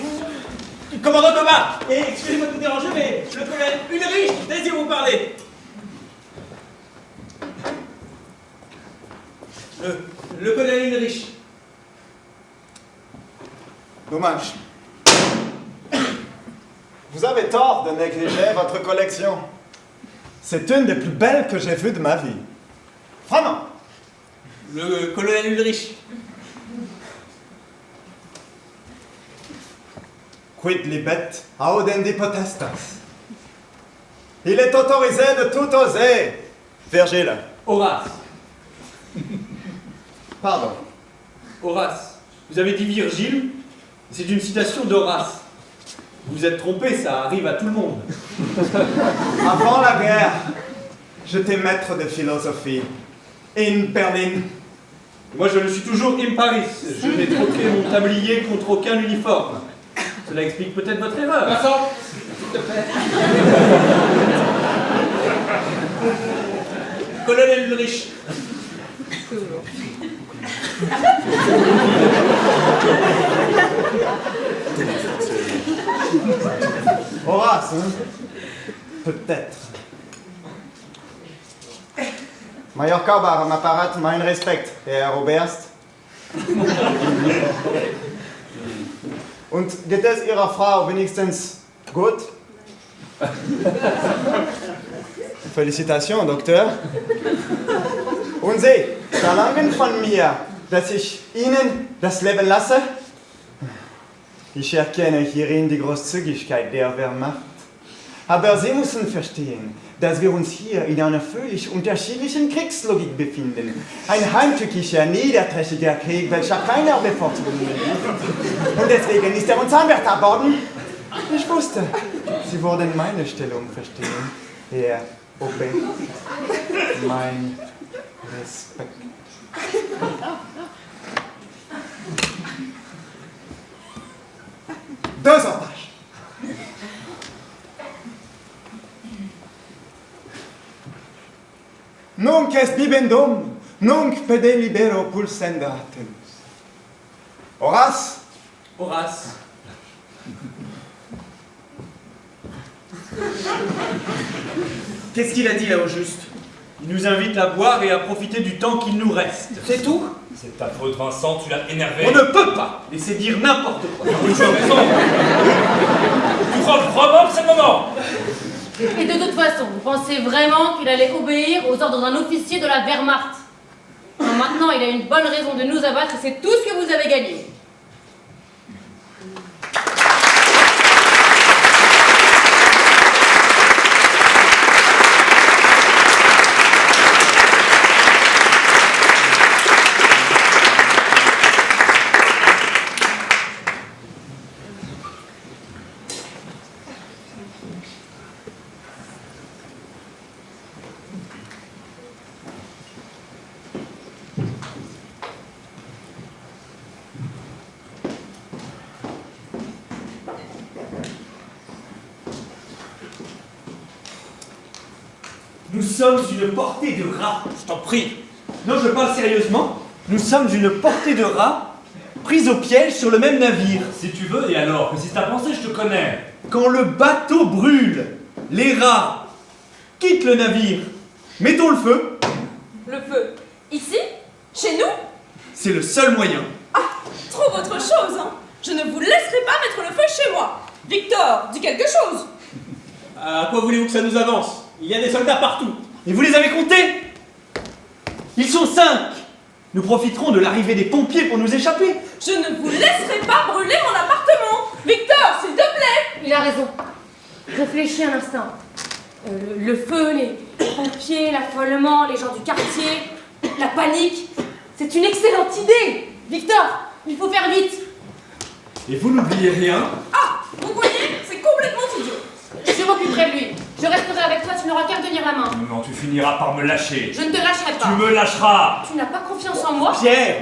Commandant Kobar, et excusez-moi de vous déranger, mais le colonel Ulrich désire vous parler. Le colonel Ulrich. Dommage. Vous avez tort de négliger votre collection. C'est une des plus belles que j'ai vues de ma vie. Vraiment. Le colonel Ulrich. Quid libet audendi potestas. Il est autorisé de tout oser. Virgile. Horace. Pardon. Horace. Vous avez dit Virgile? C'est une citation d'Horace. Vous vous êtes trompé, ça arrive à tout le monde. Avant la guerre, j'étais maître de philosophie. In Berlin. Moi, je le suis toujours in Paris. Je n'ai troqué mon tablier contre aucun uniforme. Cela explique peut-être votre erreur. Vincent, s'il te plaît. Colonel Ulrich. Horace, hein? Peut-être. Major Kobar, am Apparat, mein Respekt, Herr Oberst. Und geht es Ihrer Frau wenigstens gut? Felicitations, Doktor. Und Sie verlangen von mir, dass ich Ihnen das Leben lasse? Ich erkenne hierin die Großzügigkeit der Wehrmacht. Aber Sie müssen verstehen, dass wir uns hier in einer völlig unterschiedlichen Kriegslogik befinden. Ein heimtückischer, niederträchtiger Krieg, welcher keiner Bevorzugung gibt. Und deswegen ist uns anwärts abordnen. Ich wusste, Sie würden meine Stellung verstehen, Herr Obe. Mein Respekt. Deux otages. Nunc est bibendum, nunc pede libero pulsenda tenus. Horace. Horace. Qu'est-ce qu'il a dit là au juste? Il nous invite à boire et à profiter du temps qu'il nous reste. C'est tout? C'est ta faute, Vincent, tu l'as énervé. On ne peut pas laisser dire n'importe quoi. Oui, tu as raison. Tu crois vraiment que c'est le moment? Et de toute façon, vous pensez vraiment qu'il allait obéir aux ordres d'un officier de la Wehrmacht? Alors maintenant, il a une bonne raison de nous abattre et c'est tout ce que vous avez gagné. Nous sommes une portée de rats. Je t'en prie. Non, je parle sérieusement. Nous sommes une portée de rats pris au piège sur le même navire. Si tu veux, et alors? Mais si t'as pensé, je te connais. Quand le bateau brûle, les rats quittent le navire. Mettons le feu. Le feu. Ici? Chez nous? C'est le seul moyen. Ah, trouve autre chose, hein. Je ne vous laisserai pas mettre le feu chez moi. Victor, dis quelque chose. À quoi voulez-vous que ça nous avance? Il y a des soldats partout. Et vous les avez comptés? Ils sont 5. Nous profiterons de l'arrivée des pompiers pour nous échapper. Je ne vous laisserai pas brûler mon appartement. Victor, s'il te plaît. Il a raison. Réfléchis un instant. Le feu, les pompiers, l'affolement, les gens du quartier, la panique. C'est une excellente idée. Victor, il faut faire vite. Et vous n'oubliez rien? Ah, vous voyez, c'est complètement idiot. Je m'occuperai de lui. Je resterai avec toi, tu n'auras qu'à me tenir la main. Non, tu finiras par me lâcher. Je ne te lâcherai pas. Tu me lâcheras. Tu n'as pas confiance en moi? Pierre,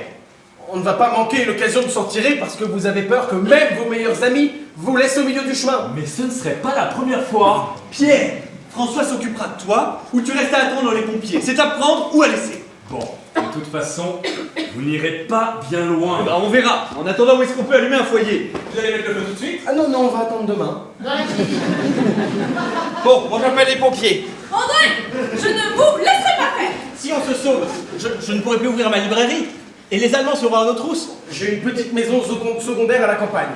on ne va pas manquer l'occasion de s'en tirer parce que vous avez peur que même vos meilleurs amis vous laissent au milieu du chemin. Mais ce ne serait pas la première fois. Pierre, François s'occupera de toi, ou tu restes à attendre dans les pompiers. C'est à prendre ou à laisser. Bon, de toute façon, vous n'irez pas bien loin. Bah, on verra. En attendant, où est-ce qu'on peut allumer un foyer? Vous allez mettre le feu tout de suite? Ah non, non, on va attendre demain. Dans la cuisine. Bon, moi j'appelle les pompiers. André, je ne vous laisserai pas faire. Si on se sauve, je ne pourrai plus ouvrir ma librairie. Et les Allemands seront à nos trousses. J'ai une petite maison secondaire à la campagne.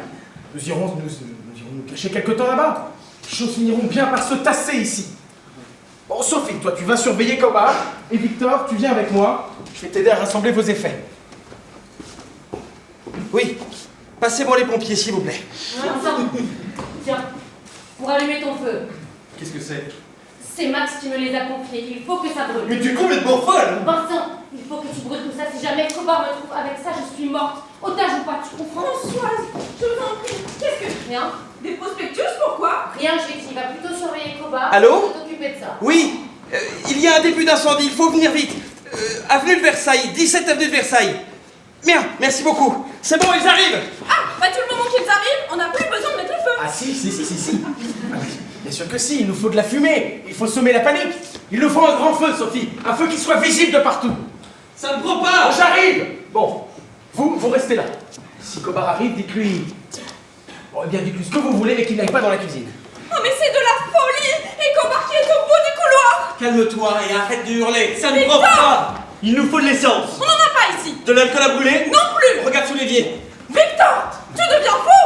Nous irons nous cacher quelque temps là-bas. Les choses finiront bien par se tasser ici. Bon, Sophie, toi tu vas surveiller Koba. Et Victor, tu viens avec moi. Je vais t'aider à rassembler vos effets. Oui, passez-moi les pompiers, s'il vous plaît. Vincent, tiens, pour allumer ton feu. Qu'est-ce que c'est? C'est Max qui me les a confiés, il faut que ça brûle. Mais tu es complètement folle! Vincent, il faut que tu brûles tout ça, si jamais Kobar me trouve avec ça, je suis morte. Otage ou pas, tu comprends? Françoise, je vous en prie, qu'est-ce que... Rien. Des prospectus, pourquoi? Rien, il va plutôt surveiller Kobar. Allô? et t'occuper de ça. Oui, il y a un début d'incendie, il faut venir vite. Avenue de Versailles, 17 avenue de Versailles. Bien, merci beaucoup. C'est bon, ils arrivent. Ah, pas tout le moment qu'ils arrivent, on n'a plus besoin de mettre le feu. Ah si. Ah oui, bien sûr que si, il nous faut de la fumée. Il faut semer la panique. Il nous faut un grand feu, Sophie. Un feu qui soit visible de partout. Ça ne prend pas! Oh, j'arrive. Bon, vous restez là. Si Kobar arrive, dites-lui... Bon, eh bien, dites-lui ce que vous voulez, mais qu'il n'aille pas dans la cuisine. Oh, mais c'est de la folie. Et Kobar qui est au bout du couloir. Calme-toi et arrête de hurler, ça ne prend pas! Il nous faut de l'essence! On n'en a pas ici. De l'alcool à brûler? Non plus. Regarde sous l'évier! Victor, tu deviens fou.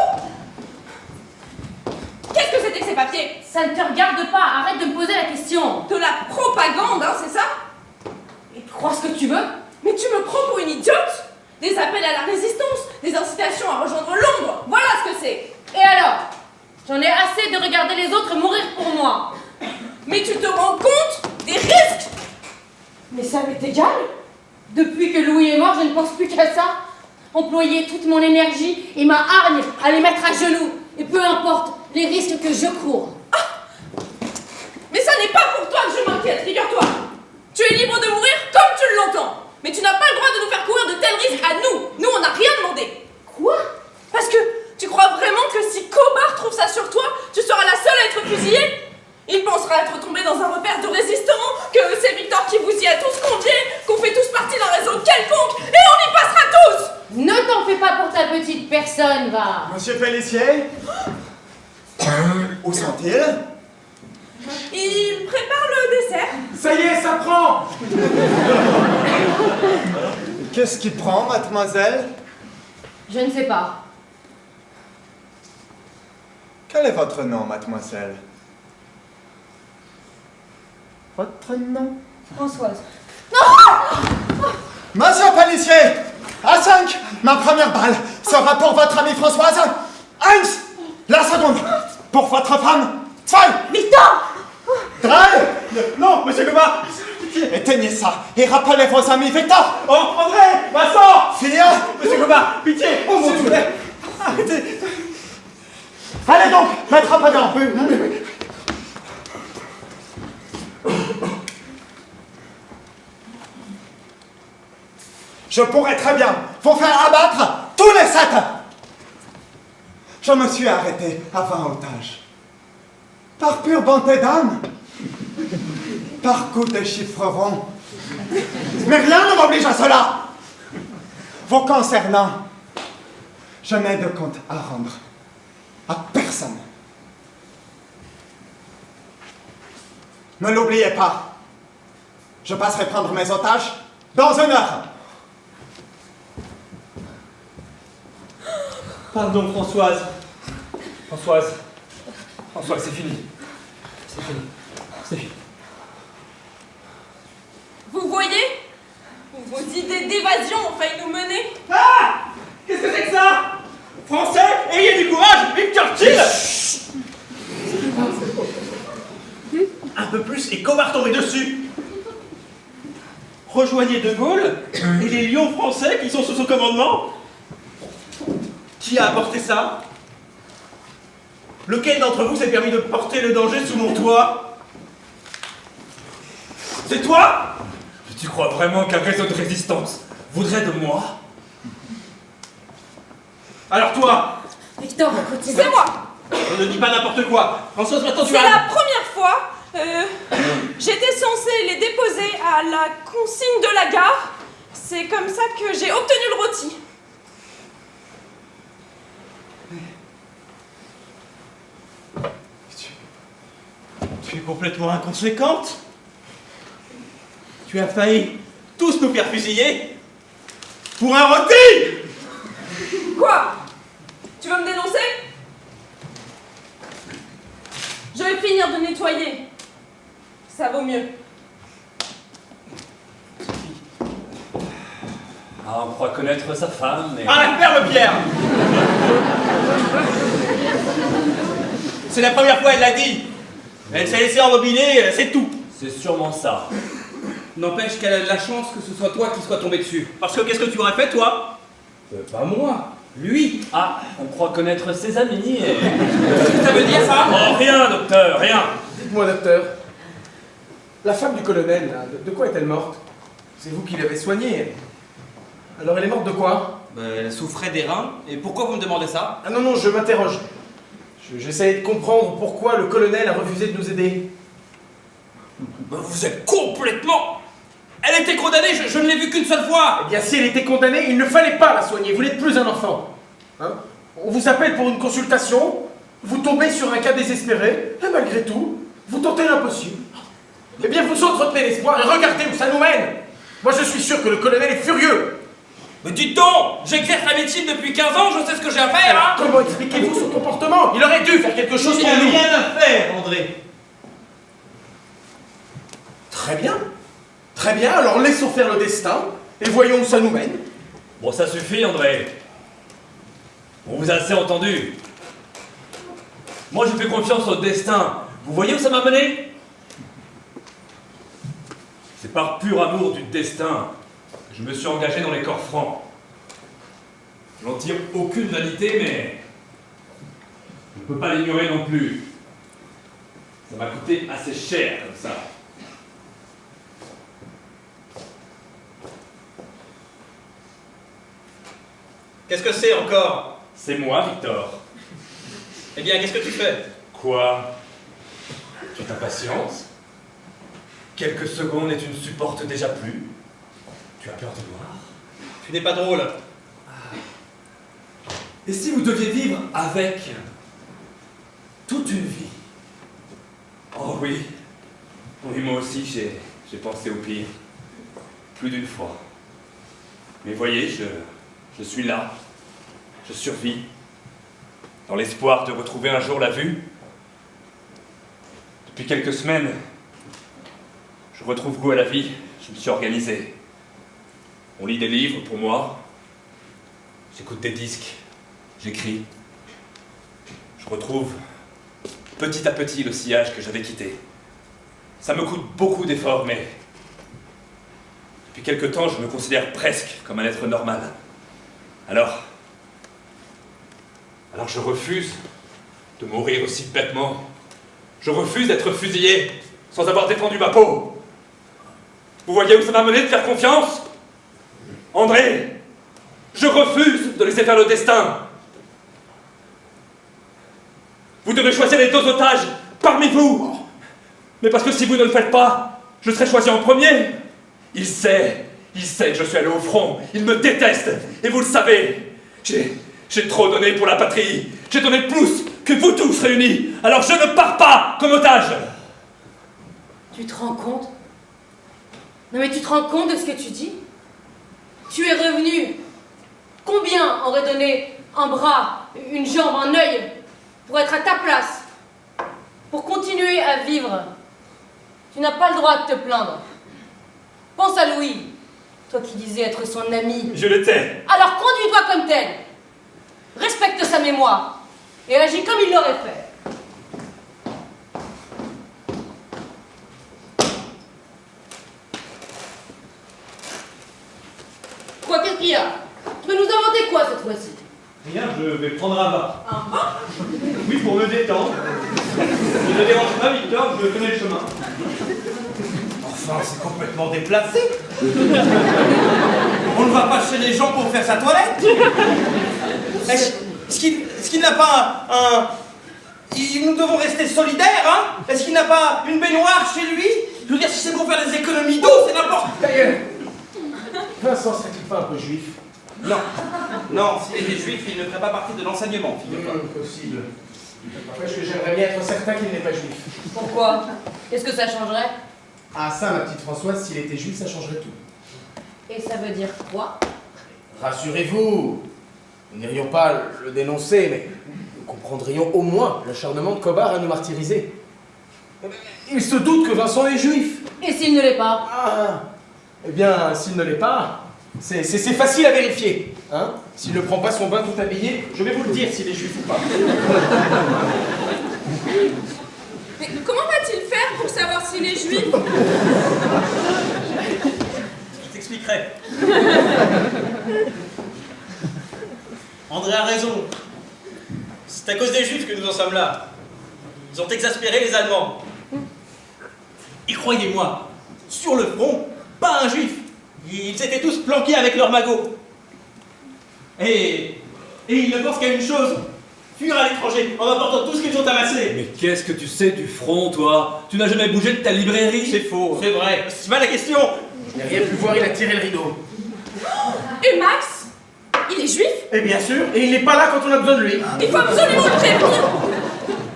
Qu'est-ce que c'était que ces papiers? Ça ne te regarde pas, arrête de me poser la question. De la propagande, hein, c'est ça? Et crois ce que tu veux. Mais tu me prends pour une idiote? Des appels à la résistance, des incitations à rejoindre Londres, voilà ce que c'est. Et alors? J'en ai assez de regarder les autres mourir pour moi. Mais tu te rends compte des risques? Mais ça m'est égal. Depuis que Louis est mort, je ne pense plus qu'à ça. Employer toute mon énergie et ma hargne à les mettre à genoux. Et peu importe les risques que je cours. Mais ça n'est pas pour toi que je m'inquiète, figure-toi. Tu es libre de mourir comme tu l'entends. Mais tu n'as pas le droit de nous faire courir de tels risques à nous. Nous, on n'a rien demandé. Quoi? Parce que tu crois vraiment que si Kobar trouve ça sur toi, tu seras la seule à être fusillée? Il pensera être tombé dans un repère de résistants, que c'est Victor qui vous y a tous conviés, qu'on fait tous partie d'un réseau quelconque, et on y passera tous! Ne t'en fais pas pour ta petite personne, va. Monsieur Pellissier? Où sont-ils? Il prépare le dessert. Ça y est, ça prend. Qu'est-ce qui prend, mademoiselle? Je ne sais pas. Quel est votre nom, mademoiselle? Votre nom? Françoise. Monsieur Pellissier! À 5, ma première balle sera pour votre amie Françoise. 1, la seconde, pour votre femme. 2, Victor! 3, Non, monsieur Kobar! éteignez ça et rappelez vos amis Victor, Oh, André! Vincent! Philippe. Monsieur Kobar, pitié! Oh mon Dieu! Arrêtez! Allez donc, maître Pagan. Je pourrais très bien vous faire abattre tous les 7. Je me suis arrêté à 20 otages. Par pure bonté d'âme. Par coup de chiffres ronds. Mais rien ne m'oblige à cela. Vous concernant, je n'ai de compte à rendre à personne. Ne l'oubliez pas. Je passerai prendre mes otages dans 1 heure. Pardon, Françoise. Françoise, c'est fini. C'est fini. C'est fini. Vous voyez? Vos idées d'évasion ont failli nous mener. Ah! Qu'est-ce que c'est que ça? Français, ayez du courage, vive Churchill! Un peu plus et Kobar tomber dessus. Rejoignez De Gaulle et les lions français qui sont sous son commandement. Qui a apporté ça? Lequel d'entre vous s'est permis de porter le danger sous mon toit? C'est toi? Tu crois vraiment qu'un réseau de résistance voudrait de moi? Alors toi, Victor, continue. C'est moi. ne dis pas n'importe quoi. Françoise, maintenant tu C'est vas... la première fois. J'étais censée les déposer à la consigne de la gare. C'est comme ça que j'ai obtenu le rôti. Tu es complètement inconséquente. Tu as failli tous nous faire fusiller pour un rôti. Quoi? Tu veux me dénoncer? Je vais finir de nettoyer. Ça vaut mieux. Ah, on croit connaître sa femme, mais... À la ferme, Pierre. C'est la première fois, elle l'a dit. Elle s'est laissée embobiner, c'est tout. C'est sûrement ça. N'empêche qu'elle a de la chance que ce soit toi qui sois tombé dessus. Parce que qu'est-ce que tu aurais fait, toi? Pas moi, lui. Ah, on croit connaître ses amis et... Qu'est-ce que ça veut dire ça? Oh, rien, docteur, rien. Dites-moi, docteur, la femme du colonel, là, de quoi est-elle morte? C'est vous qui l'avez soignée. Alors elle est morte de quoi? Elle souffrait des reins. Et pourquoi vous me demandez ça? Ah non, non, je m'interroge. J'essayais de comprendre pourquoi le colonel a refusé de nous aider. Vous êtes complètement... Elle était condamnée, je ne l'ai vue qu'une seule fois. Eh bien, si elle était condamnée, il ne fallait pas la soigner. Vous n'êtes plus un enfant. Hein? On vous appelle pour une consultation, vous tombez sur un cas désespéré, et malgré tout, vous tentez l'impossible. Eh bien, vous entretenez l'espoir et regardez où ça nous mène. Moi, je suis sûr que le colonel est furieux. Mais dites donc, j'exerce la médecine depuis 15 ans, je sais ce que j'ai à faire, hein. Comment expliquez-vous son comportement? Il aurait dû faire quelque chose Il pour n'y a nous. rien à faire, André. Très bien. Très bien, alors laissons faire le destin et voyons où ça nous mène. Bon, ça suffit, André. On vous a assez entendu. Moi, je fais confiance au destin. Vous voyez où ça m'a mené? C'est par pur amour du destin que je me suis engagé dans les corps francs. Je n'en tire aucune vanité, mais je ne peux pas l'ignorer non plus. Ça m'a coûté assez cher comme ça. Qu'est-ce que c'est encore? C'est moi, Victor. Eh bien, qu'est-ce que tu fais? Quoi? Tu t'impatientes? Quelques secondes et tu ne supportes déjà plus? Tu as peur de voir? Tu n'es pas drôle. Et si vous deviez vivre avec toute une vie? Oh oui. Oui, moi aussi, j'ai pensé au pire. Plus d'une fois. Mais voyez, je suis là. Je survis. Dans l'espoir de retrouver un jour la vue. Depuis quelques semaines, je retrouve goût à la vie. Je me suis organisé. On lit des livres pour moi. J'écoute des disques. J'écris. Je retrouve petit à petit le sillage que j'avais quitté. Ça me coûte beaucoup d'efforts, mais depuis quelque temps, je me considère presque comme un être normal. Alors je refuse de mourir aussi bêtement. Je refuse d'être fusillé sans avoir défendu ma peau. Vous voyez où ça m'a mené de faire confiance? André, je refuse de laisser faire le destin. Vous devez choisir les deux otages parmi vous. Mais parce que si vous ne le faites pas, je serai choisi en premier. Il sait que je suis allé au front. Il me déteste. Et vous le savez. J'ai trop donné pour la patrie. J'ai donné plus que vous tous réunis. Alors je ne pars pas comme otage. Tu te rends compte? Non mais tu te rends compte de ce que tu dis? Tu es revenu. Combien aurait donné un bras, une jambe, un œil pour être à ta place? Pour continuer à vivre? Tu n'as pas le droit de te plaindre. Pense à Louis, toi qui disais être son ami. Je l'étais. Alors conduis-toi comme tel. Respecte sa mémoire et agis comme il l'aurait fait. Quoi, qu'est-ce qu'il y a? Tu veux nous inventer quoi cette fois-ci? Rien, je vais prendre un bain. Un bain? Oui, pour me détendre. Ne te dérange pas, Victor, je connais le chemin. Enfin, c'est complètement déplacé. On ne va pas chez les gens pour faire sa toilette. Est-ce qu'il n'a pas nous devons rester solidaires, hein? Est-ce qu'il n'a pas une baignoire chez lui? Je veux dire, si c'est pour faire des économies d'eau, c'est n'importe... D'ailleurs, Vincent serait-il pas un peu juif? Non, s'il était juif, il ne ferait pas partie de l'enseignement, figure-toi. Possible. N'empêche que j'aimerais bien être certain qu'il n'est pas juif. Pourquoi? Qu'est-ce que ça changerait? Ah ça, ma petite Françoise, s'il était juif, ça changerait tout. Et ça veut dire quoi? Rassurez-vous, nous n'irions pas le dénoncer, mais nous comprendrions au moins l'acharnement de Cobar à nous martyriser. Il se doute que Vincent est juif. Et s'il ne l'est pas? Ah, eh bien, s'il ne l'est pas, c'est facile à vérifier. Hein? S'il ne prend pas son bain tout habillé, je vais vous le dire s'il est juif ou pas. Mais comment va-t-il faire pour savoir s'il est juif? Je t'expliquerai. André a raison. C'est à cause des Juifs que nous en sommes là. Ils ont exaspéré les Allemands. Et croyez-moi, sur le front, pas un Juif. Ils étaient tous planqués avec leurs magots. Et ils ne pensent qu'à une chose, fuir à l'étranger en apportant tout ce qu'ils ont amassé. Mais qu'est-ce que tu sais du front, toi? Tu n'as jamais bougé de ta librairie? C'est faux, c'est vrai. C'est pas la question. Je n'ai rien pu voir, il a tiré le rideau. Et Max? Il est juif? Et bien sûr, et il n'est pas là quand on a besoin de lui. Il faut absolument le prévenir!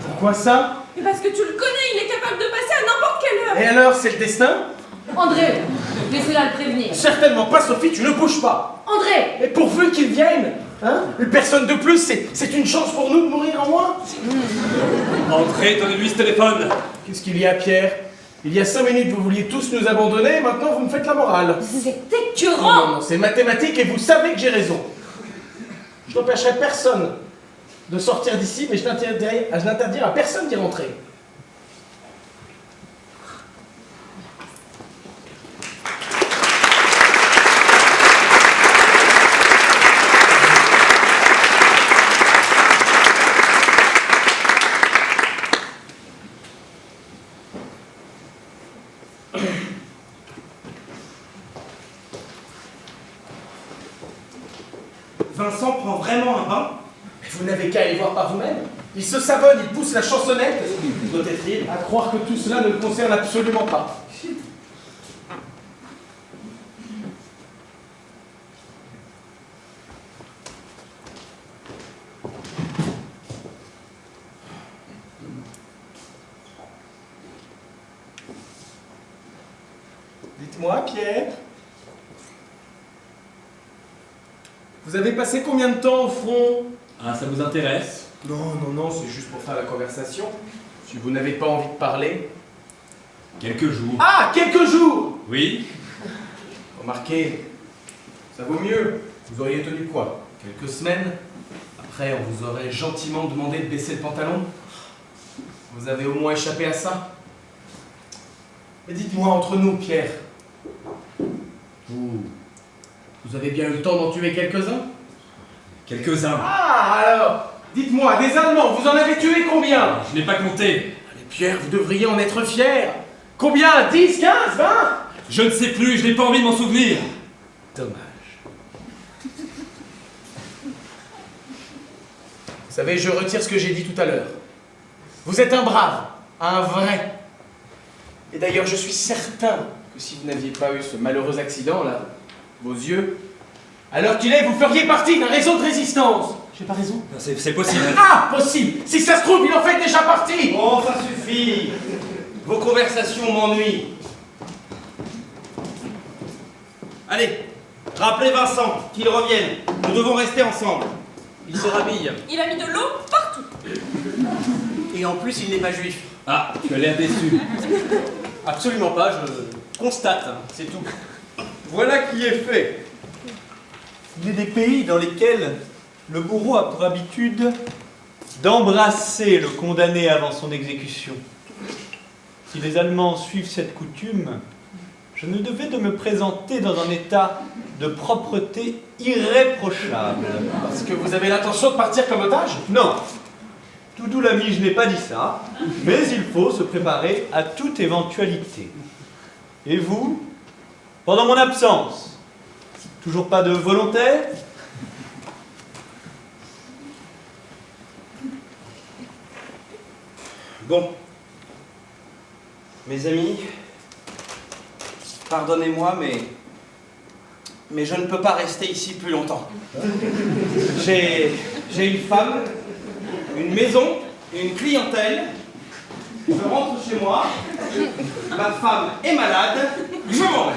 Pourquoi ça? Mais parce que tu le connais, il est capable de passer à n'importe quelle heure! Et alors, c'est le destin? André, laissez-la le prévenir. Certainement pas, Sophie, tu ne bouges pas. André! Et pourvu qu'il vienne, hein? Une personne de plus, c'est une chance pour nous de mourir en moins. André, donnez-lui ce téléphone. Qu'est-ce qu'il y a, Pierre? Il y a 5 minutes, vous vouliez tous nous abandonner, maintenant vous me faites la morale. C'est Non, écœurant! non, c'est mathématique et vous savez que j'ai raison. Je n'empêcherai personne de sortir d'ici, mais je n'interdis à personne d'y rentrer. Vincent prend vraiment un bain? Mais vous n'avez qu'à aller voir par vous-même. Il se savonne, il pousse la chansonnette. Doit être libre. À croire que tout cela ne le concerne absolument pas. Dites-moi, Pierre. Vous avez passé combien de temps au front? Ah, ça vous intéresse? Non, c'est juste pour faire la conversation. Si vous n'avez pas envie de parler. Quelques jours. Ah, quelques jours! Oui? Remarquez, ça vaut mieux. Vous auriez tenu quoi? Quelques semaines? Après, on vous aurait gentiment demandé de baisser le pantalon. Vous avez au moins échappé à ça. Mais dites-moi, entre nous, Pierre, vous avez bien eu le temps d'en tuer quelques-uns? Quelques-uns. Ah, alors, dites-moi, des Allemands, vous en avez tué combien? Je n'ai pas compté. Allez, Pierre, vous devriez en être fier. Combien? 10, 15, 20? Je ne sais plus, je n'ai pas envie de m'en souvenir. Dommage. Vous savez, je retire ce que j'ai dit tout à l'heure. Vous êtes un brave, un vrai. Et d'ailleurs, je suis certain que si vous n'aviez pas eu ce malheureux accident, là, vos yeux, alors qu'il est, vous feriez partie d'un réseau de résistance. J'ai pas raison? C'est possible. Ah, possible! Si ça se trouve, il en fait déjà partie! Oh, ça suffit. Vos conversations m'ennuient. Allez, rappelez Vincent, qu'il revienne. Nous devons rester ensemble. Il se rhabille. Il a mis de l'eau partout! Et en plus, il n'est pas juif. Ah, tu as l'air déçu. Absolument pas, je constate, c'est tout. Voilà qui est fait. Il est des pays dans lesquels le bourreau a pour habitude d'embrasser le condamné avant son exécution. Si les Allemands suivent cette coutume, je me devais de me présenter dans un état de propreté irréprochable. Parce que vous avez l'intention de partir comme otage? Non, tout doux l'ami, je n'ai pas dit ça, mais il faut se préparer à toute éventualité. Et vous? Pendant mon absence? Toujours pas de volontaire? Bon. Mes amis, pardonnez-moi, mais je ne peux pas rester ici plus longtemps. J'ai une femme, une maison, une clientèle. Je rentre chez moi, ma femme est malade, je m'en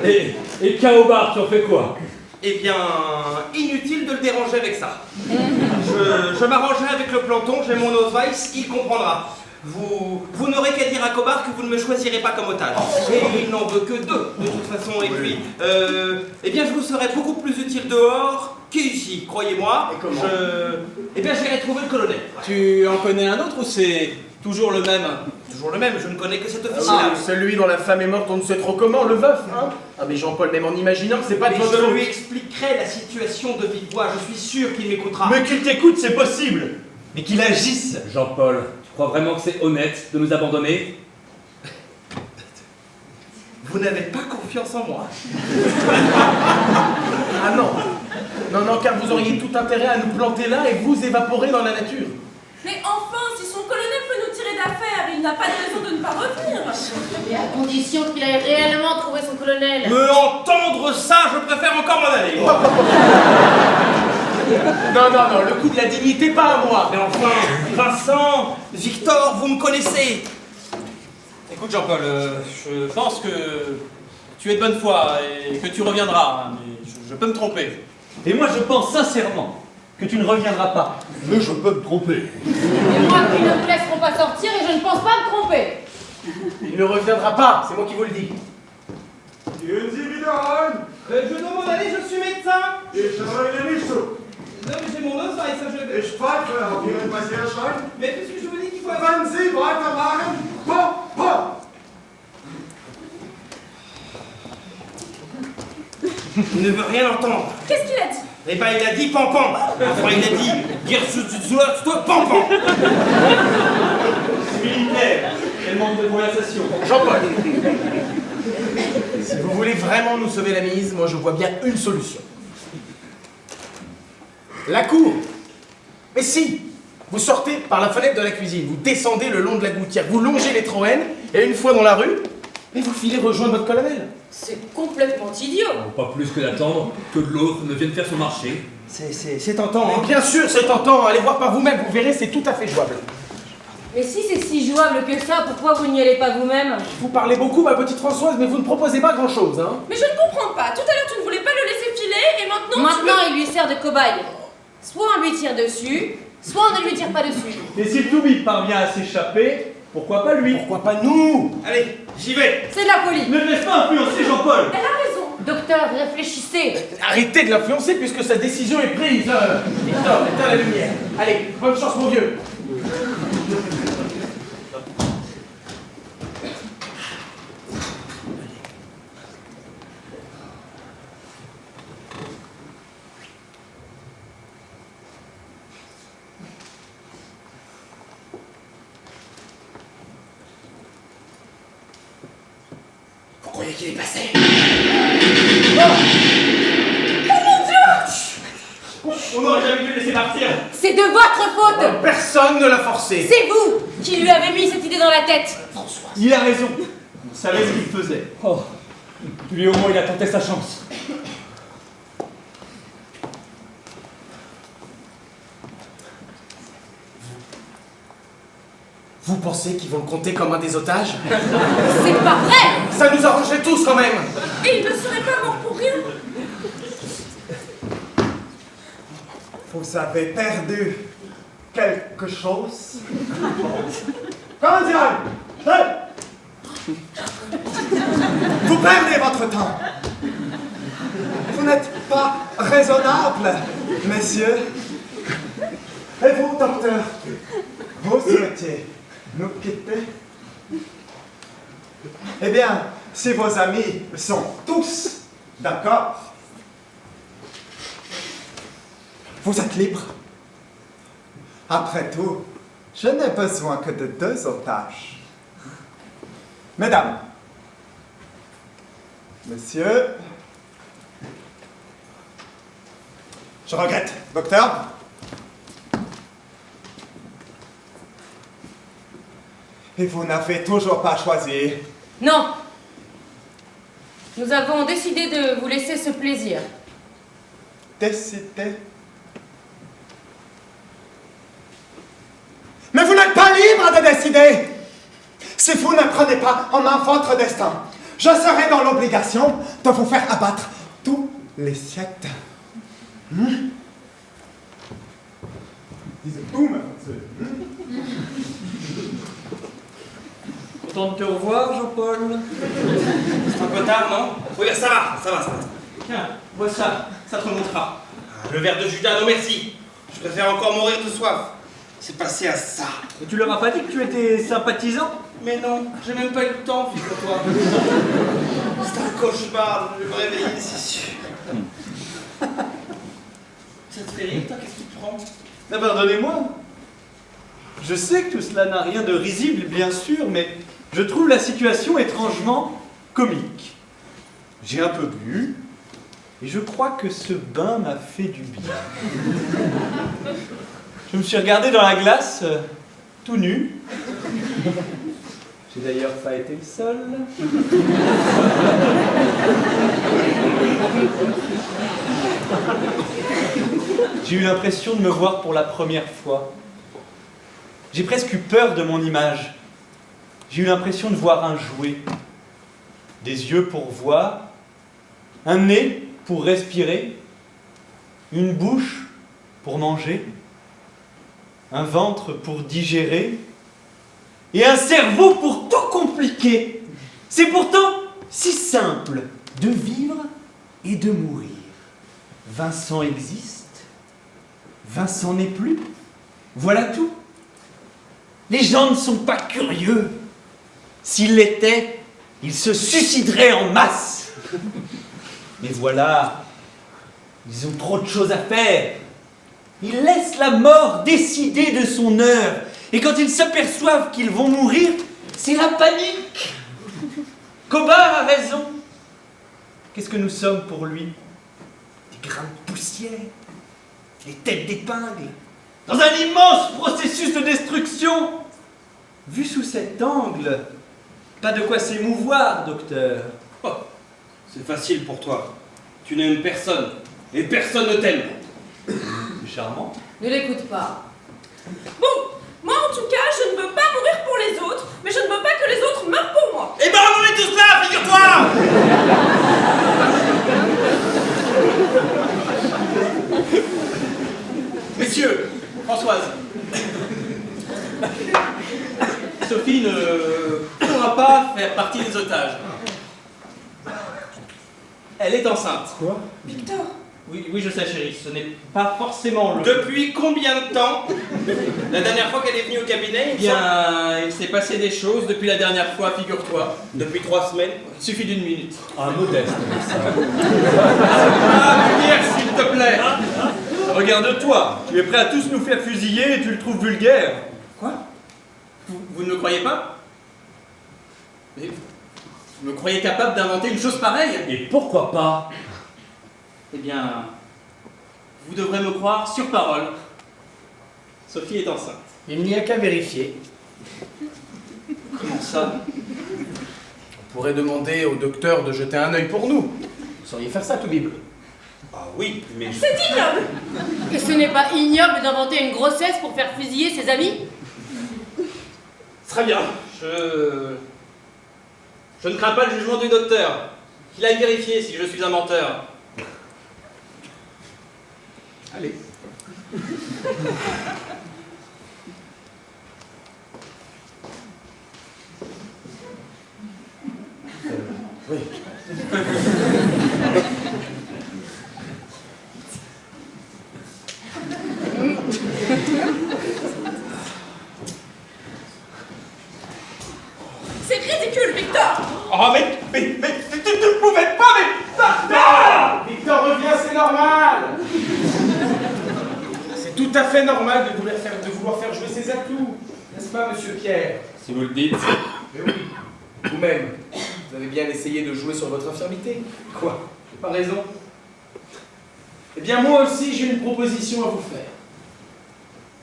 vais. Et Kaobar, tu en fais quoi? Eh bien, inutile de le déranger avec ça. Je m'arrangerai avec le planton, j'ai mon Ausweis, il comprendra. Vous n'aurez qu'à dire à Kobar que vous ne me choisirez pas comme otage. Et il n'en veut que deux, de toute façon. Et puis, eh bien, je vous serai beaucoup plus utile dehors qu'ici, croyez-moi. Et comment? Eh bien, j'irai trouver le colonel. Tu en connais un autre ou c'est toujours le même? Toujours le même, je ne connais que cet officier-là. Ah, celui dont la femme est morte, on ne sait trop comment, le veuf, hein? Ah mais Jean-Paul, même en imaginant que c'est pas de Mais votre je faute. lui expliquerai la situation de vive voix, je suis sûr qu'il m'écoutera. Mais qu'il t'écoute, c'est possible. Mais qu'il agisse. Jean-Paul, tu crois vraiment que c'est honnête de nous abandonner? Vous n'avez pas confiance en moi? Ah non. Non, car vous auriez tout intérêt à nous planter là et vous évaporer dans la nature. Mais enfin, si son colonel peut nous tirer d'affaire, il n'a pas de raison de ne pas revenir. Et à condition qu'il aille réellement trouver son colonel. Me entendre ça, je préfère encore m'en aller. Non, le coup de la dignité, pas à moi. Mais enfin, Vincent, Victor, vous me connaissez. Écoute Jean-Paul, je pense que tu es de bonne foi et que tu reviendras, hein, mais je peux me tromper. Et moi, je pense sincèrement que tu ne reviendras pas. Mais je peux me tromper. Et moi qui ne vous laisseront pas sortir et je ne pense pas me tromper. Il ne reviendra pas, c'est moi qui vous le dis. Je demande aller, je suis médecin. Non, mais j'ai mon os, ça, ça je... Mais puisque je vous dis qu'il faut... Il ne veut rien entendre. Qu'est-ce qu'il a dit? Eh ben, il a dit pampan. Enfin, il a dit toi pampan. Militaire, quel manque de conversation. Jean-Paul. Si vous voulez vraiment nous sauver la mise, moi je vois bien une solution. La cour. Mais si, vous sortez par la fenêtre de la cuisine, vous descendez le long de la gouttière, vous longez les Troènes, et une fois dans la rue, mais vous filez rejoindre votre colonel. C'est complètement idiot. Pas plus que d'attendre que l'autre ne vienne faire son marché. C'est tentant, Mais hein. bien sûr, c'est tentant, allez voir par vous-même, vous verrez, c'est tout à fait jouable. Mais si c'est si jouable que ça, pourquoi vous n'y allez pas vous-même? Vous parlez beaucoup, ma petite Françoise, mais vous ne proposez pas grand-chose, hein. Mais je ne comprends pas. Tout à l'heure, tu ne voulais pas le laisser filer et maintenant Maintenant, il lui sert de cobaye. Soit on lui tire dessus, soit on ne lui tire pas dessus. Et si Toubi parvient à s'échapper, pourquoi pas lui? Pourquoi pas nous? Allez, j'y vais. C'est de la folie. Ne te laisse pas influencer, Jean-Paul. Elle a raison. Docteur, réfléchissez. Arrêtez de l'influencer puisque sa décision est prise. Victor, éteins la lumière. Allez, bonne chance, mon vieux. Vous croyez qu'il est passé? On n'aurait jamais dû le laisser partir. C'est de votre faute. Personne ne l'a forcé. C'est vous qui lui avez mis cette idée dans la tête. Il a raison. On savait ce qu'il faisait. Oh, lui au moins il a tenté sa chance. Vous pensez qu'ils vont le compter comme un des otages? C'est pas vrai. Ça nous arrangerait tous quand même. Et il ne serait pas mort pour rien. Vous avez perdu quelque chose? Comment dirais-je? Vous perdez votre temps. Vous n'êtes pas raisonnable, messieurs. Et vous, docteur, vous souhaitez nous quitter? Eh bien, si vos amis sont tous d'accord, vous êtes libre. Après tout, je n'ai besoin que de 2 otages. Mesdames, Messieurs, je regrette, docteur. Et vous n'avez toujours pas choisi. Non. Nous avons décidé de vous laisser ce plaisir. Décidé. Mais vous n'êtes pas libre de décider. Si vous ne prenez pas en main votre destin, je serai dans l'obligation de vous faire abattre tous les siècles. Disons tout, ma française. Content de te revoir, Jean-Paul. C'est un peu tard, non? Oui, ça va. Tiens, vois ça te remontera. Le verre de Judas, non merci. Je préfère encore mourir de soif. C'est passé à ça. Et tu leur as pas dit que tu étais sympathisant? Mais non, j'ai même pas eu le temps, figure-toi. C'est un cauchemar de me réveiller, c'est sûr. Ça te fait rire, toi? Qu'est-ce qui te prend? Pardonnez-moi. Je sais que tout cela n'a rien de risible, bien sûr, mais je trouve la situation étrangement comique. J'ai un peu bu, et je crois que ce bain m'a fait du bien. Je me suis regardé dans la glace, tout nu. J'ai d'ailleurs pas été le seul. J'ai eu l'impression de me voir pour la première fois. J'ai presque eu peur de mon image. J'ai eu l'impression de voir un jouet. Des yeux pour voir, un nez pour respirer, une bouche pour manger, un ventre pour digérer, et un cerveau pour tout compliquer. C'est pourtant si simple de vivre et de mourir. Vincent existe, Vincent n'est plus. Voilà tout. Les gens ne sont pas curieux. S'ils l'étaient, ils se suicideraient en masse. Mais voilà, ils ont trop de choses à faire. Ils laissent la mort décider de son heure. Et quand ils s'aperçoivent qu'ils vont mourir, c'est la panique. Cobar a raison. Qu'est-ce que nous sommes pour lui? Des grains de poussière, des têtes d'épingle, dans un immense processus de destruction. Vu sous cet angle, pas de quoi s'émouvoir, docteur. Oh, c'est facile pour toi. Tu n'aimes personne, et personne ne t'aime. C'est charmant. Ne l'écoute pas. Bon, moi en tout cas, je ne veux pas mourir pour les autres, mais je ne veux pas que les autres meurent pour moi. Eh ben on est tous là, figure-toi! Messieurs, Françoise, Sophie ne pourra pas faire partie des otages. Elle est enceinte. Quoi? Victor, Oui, je sais, chérie, ce n'est pas forcément le... Depuis combien de temps? La dernière fois qu'elle est venue au cabinet, il s'est passé des choses depuis la dernière fois, figure-toi. Depuis 3 semaines, il suffit d'1 minute. Ah, modeste. Ah, lumière, s'il te plaît! Regarde-toi, tu es prêt à tous nous faire fusiller et tu le trouves vulgaire. Quoi? Vous ne me croyez pas? Mais vous me croyez capable d'inventer une chose pareille? Et pourquoi pas? Eh bien, vous devrez me croire sur parole. Sophie est enceinte. Il n'y a qu'à vérifier. Comment ça? On pourrait demander au docteur de jeter un œil pour nous. Vous sauriez faire ça, tout bible. Ah oui, mais... c'est ignoble. Et ce n'est pas ignoble d'inventer une grossesse pour faire fusiller ses amis? Très bien. Je ne crains pas le jugement du docteur. Qu'il aille vérifier si je suis un menteur. Allez. Oui. C'est ridicule, Victor. Oh, mais tu ne pouvais pas, mais... Victor, reviens, c'est normal. C'est tout à fait normal de vouloir faire jouer ses atouts. N'est-ce pas, monsieur Pierre? Si vous le dites. Mais oui, vous-même. bien essayer de jouer sur votre infirmité. Quoi? J'ai pas raison? Eh bien, moi aussi, j'ai une proposition à vous faire.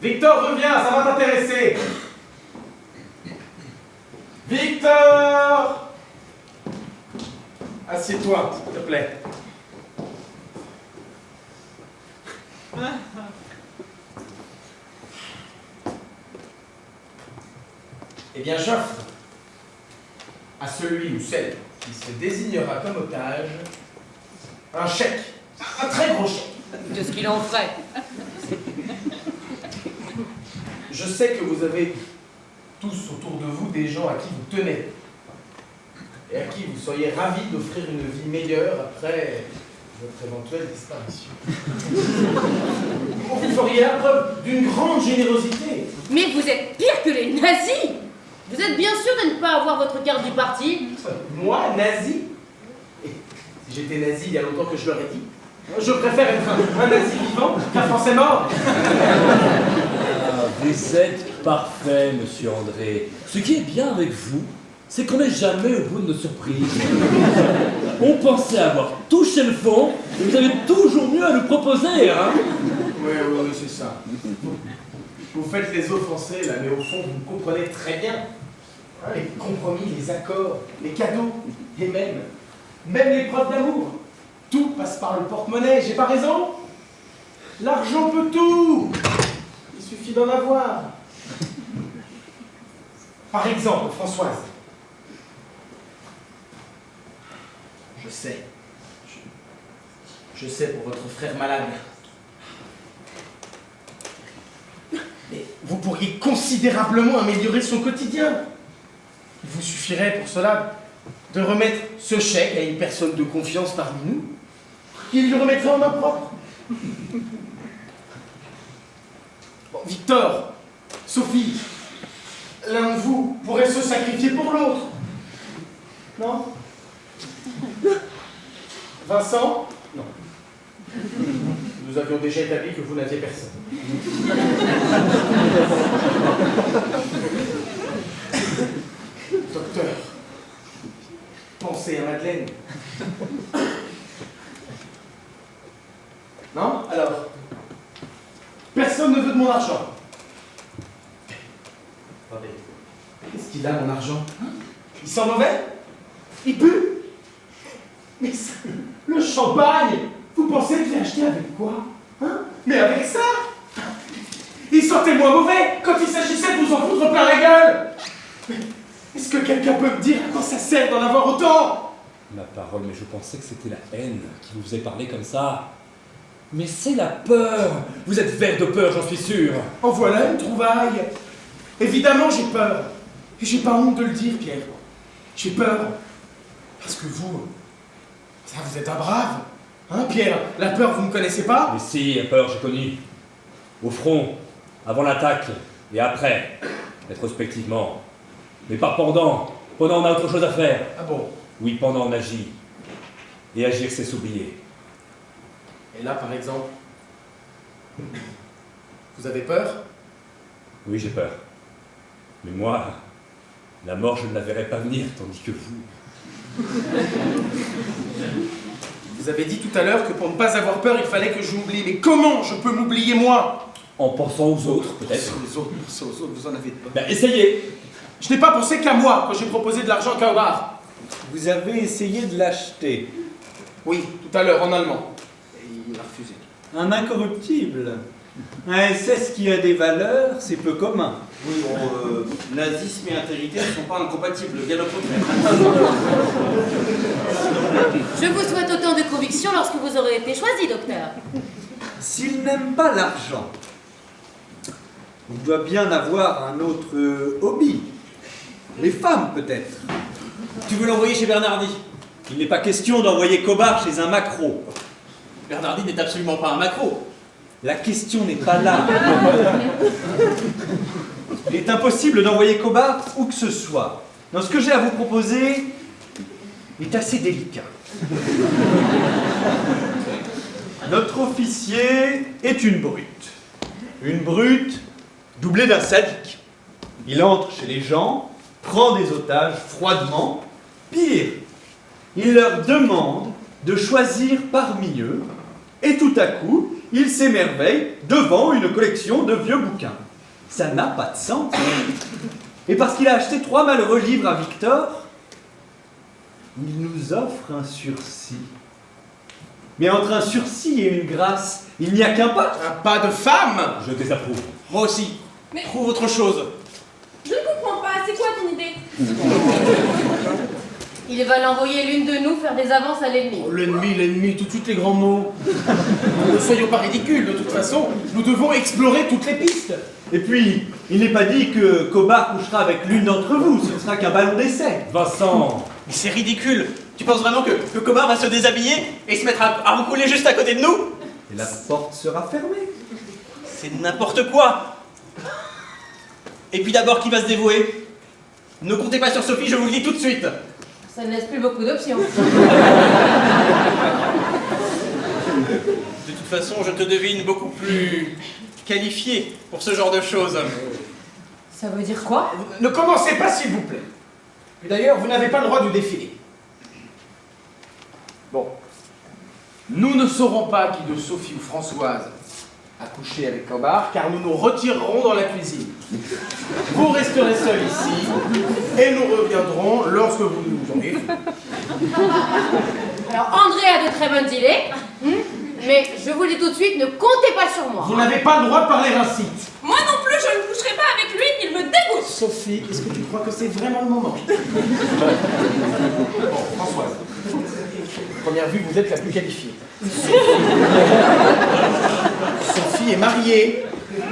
Victor, reviens, ça va t'intéresser. Victor! Assieds-toi, s'il te plaît. Eh bien, j'offre à celui ou celle qui se désignera comme otage un chèque, un très gros chèque. De ce qu'il en ferait. Je sais que vous avez tous autour de vous des gens à qui vous tenez et à qui vous seriez ravis d'offrir une vie meilleure après votre éventuelle disparition. Vous feriez la preuve d'une grande générosité. Mais vous êtes pire que les nazis! Vous êtes bien sûr de ne pas avoir votre carte du parti? Moi, nazi? Et si j'étais nazi il y a longtemps que je leur ai dit, je préfère être un nazi vivant qu'un Français mort. Vous êtes parfait, monsieur André. Ce qui est bien avec vous, c'est qu'on n'est jamais au bout de nos surprises. On pensait avoir touché le fond, et vous avez toujours mieux à nous proposer, hein? Oui, c'est ça. Vous faites les offensés, là, mais au fond, vous me comprenez très bien. Hein, les compromis, les accords, les cadeaux, et même les preuves d'amour. Tout passe par le porte-monnaie, j'ai pas raison? L'argent peut tout! Il suffit d'en avoir. Par exemple, Françoise. Je sais. Je sais pour votre frère malade. Mais vous pourriez considérablement améliorer son quotidien. Il vous suffirait pour cela de remettre ce chèque à une personne de confiance parmi nous, qui lui remettrait en main propre. Bon, Victor, Sophie, l'un de vous pourrait se sacrifier pour l'autre. Non? Vincent? Non. Nous avions déjà établi que vous n'aviez personne. Docteur, pensez à Madeleine. Non? Alors, personne ne veut de mon argent. Attendez, qu'est-ce qu'il a, mon argent? Il sent mauvais? Il pue? Mais ça, le champagne, vous pensez que j'ai acheté avec quoi? Hein? Mais avec ça? Il sentait moins mauvais quand il s'agissait de vous en foutre plein la gueule. Mais est-ce que quelqu'un peut me dire à quoi ça sert d'en avoir autant? Ma parole, mais je pensais que c'était la haine qui vous faisait parler comme ça. Mais c'est la peur. Vous êtes vert de peur, j'en suis sûr. En voilà une trouvaille. Évidemment, j'ai peur. Et j'ai pas honte de le dire, Pierre. J'ai peur. Parce que vous êtes un brave. Hein, Pierre? La peur, vous ne connaissez pas? Mais si, la peur, j'ai connu. Au front, avant l'attaque, et après, rétrospectivement. Mais pas pendant. Pendant, on a autre chose à faire. Ah bon? Oui, pendant, on agit. Et agir, c'est s'oublier. Et là, par exemple, vous avez peur? Oui, j'ai peur. Mais moi, la mort, je ne la verrai pas venir, tandis que vous... Vous avez dit tout à l'heure que pour ne pas avoir peur, il fallait que je m'oublie. Mais comment je peux m'oublier, moi? En pensant aux autres, peut-être. Pensez aux autres, vous en avez peur. Ben, essayez. Je n'ai pas pensé qu'à moi quand j'ai proposé de l'argent à Kaobar. Vous avez essayé de l'acheter. Oui, tout à l'heure, en allemand. Et il a refusé. Un incorruptible. Un SS qui a des valeurs, c'est peu commun. Oui, bon, nazisme et intégrité ne sont pas incompatibles, bien au contraire. Je vous souhaite autant de conviction lorsque vous aurez été choisi, docteur. S'il n'aime pas l'argent, il doit bien avoir un autre hobby. Les femmes, peut-être. Tu veux l'envoyer chez Bernardi? Il n'est pas question d'envoyer Cobard chez un macro. Bernardi n'est absolument pas un macro. La question n'est pas là. Il est impossible d'envoyer Cobard où que ce soit. Donc ce que j'ai à vous proposer est assez délicat. Notre officier est une brute. Une brute doublée d'un sadique. Il entre chez les gens, prend des otages froidement. Pire, il leur demande de choisir parmi eux, et tout à coup, il s'émerveille devant une collection de vieux bouquins. Ça n'a pas de sens. Et parce qu'il a acheté 3 malheureux livres à Victor, il nous offre un sursis. Mais entre un sursis et une grâce, il n'y a qu'un pas. Un pas de femme. Je désapprouve. Moi aussi. Mais- Trouve autre chose. Je ne comprends pas, c'est quoi ton idée? Il va l'envoyer l'une de nous faire des avances à l'ennemi. Oh, l'ennemi, tout de suite les grands mots. Ne soyons pas ridicules, de toute façon, nous devons explorer toutes les pistes. Et puis, il n'est pas dit que Cobard couchera avec l'une d'entre vous, ce ne sera qu'un ballon d'essai. Vincent, Mais c'est ridicule. Tu penses vraiment que Cobard va se déshabiller et se mettre à roucouler juste à côté de nous? Et la porte sera fermée. C'est n'importe quoi. Et puis d'abord, qui va se dévouer? Ne comptez pas sur Sophie, je vous le dis tout de suite. Ça ne laisse plus beaucoup d'options. De toute façon, je te devine beaucoup plus qualifié pour ce genre de choses. Ça veut dire quoi? Ne commencez pas, s'il vous plaît. Et d'ailleurs, vous n'avez pas le droit de défiler. Bon. Nous ne saurons pas qui de Sophie ou Françoise a couché avec Cobard, car nous nous retirerons dans la cuisine. Vous resterez seul ici, et nous reviendrons lorsque vous nous aurez fait. Alors André a de très bonnes idées, mais je vous le dis tout de suite, ne comptez pas sur moi. Vous n'avez pas le droit de parler ainsi. Moi non plus, je ne coucherai pas avec lui, il me dégoûte. Sophie, est-ce que tu crois que c'est vraiment le moment? Bon, Françoise. Première vue, vous êtes la plus qualifiée. Sophie est mariée.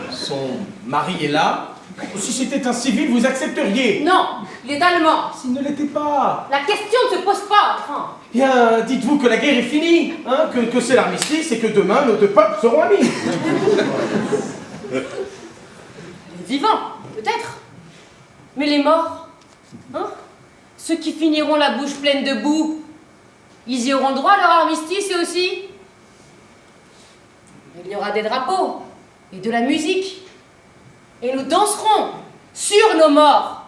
Son mari est là. Si c'était un civil, vous accepteriez. Non, il est allemand. S'il ne l'était pas. La question ne se pose pas, enfin. Bien, dites-vous que la guerre est finie, hein, que c'est l'armistice et que demain nos deux peuples seront amis. Les vivants, peut-être. Mais les morts, hein? Ceux qui finiront la bouche pleine de boue, ils y auront le droit à leur armistice et aussi. Il y aura des drapeaux et de la musique. Et nous danserons sur nos morts.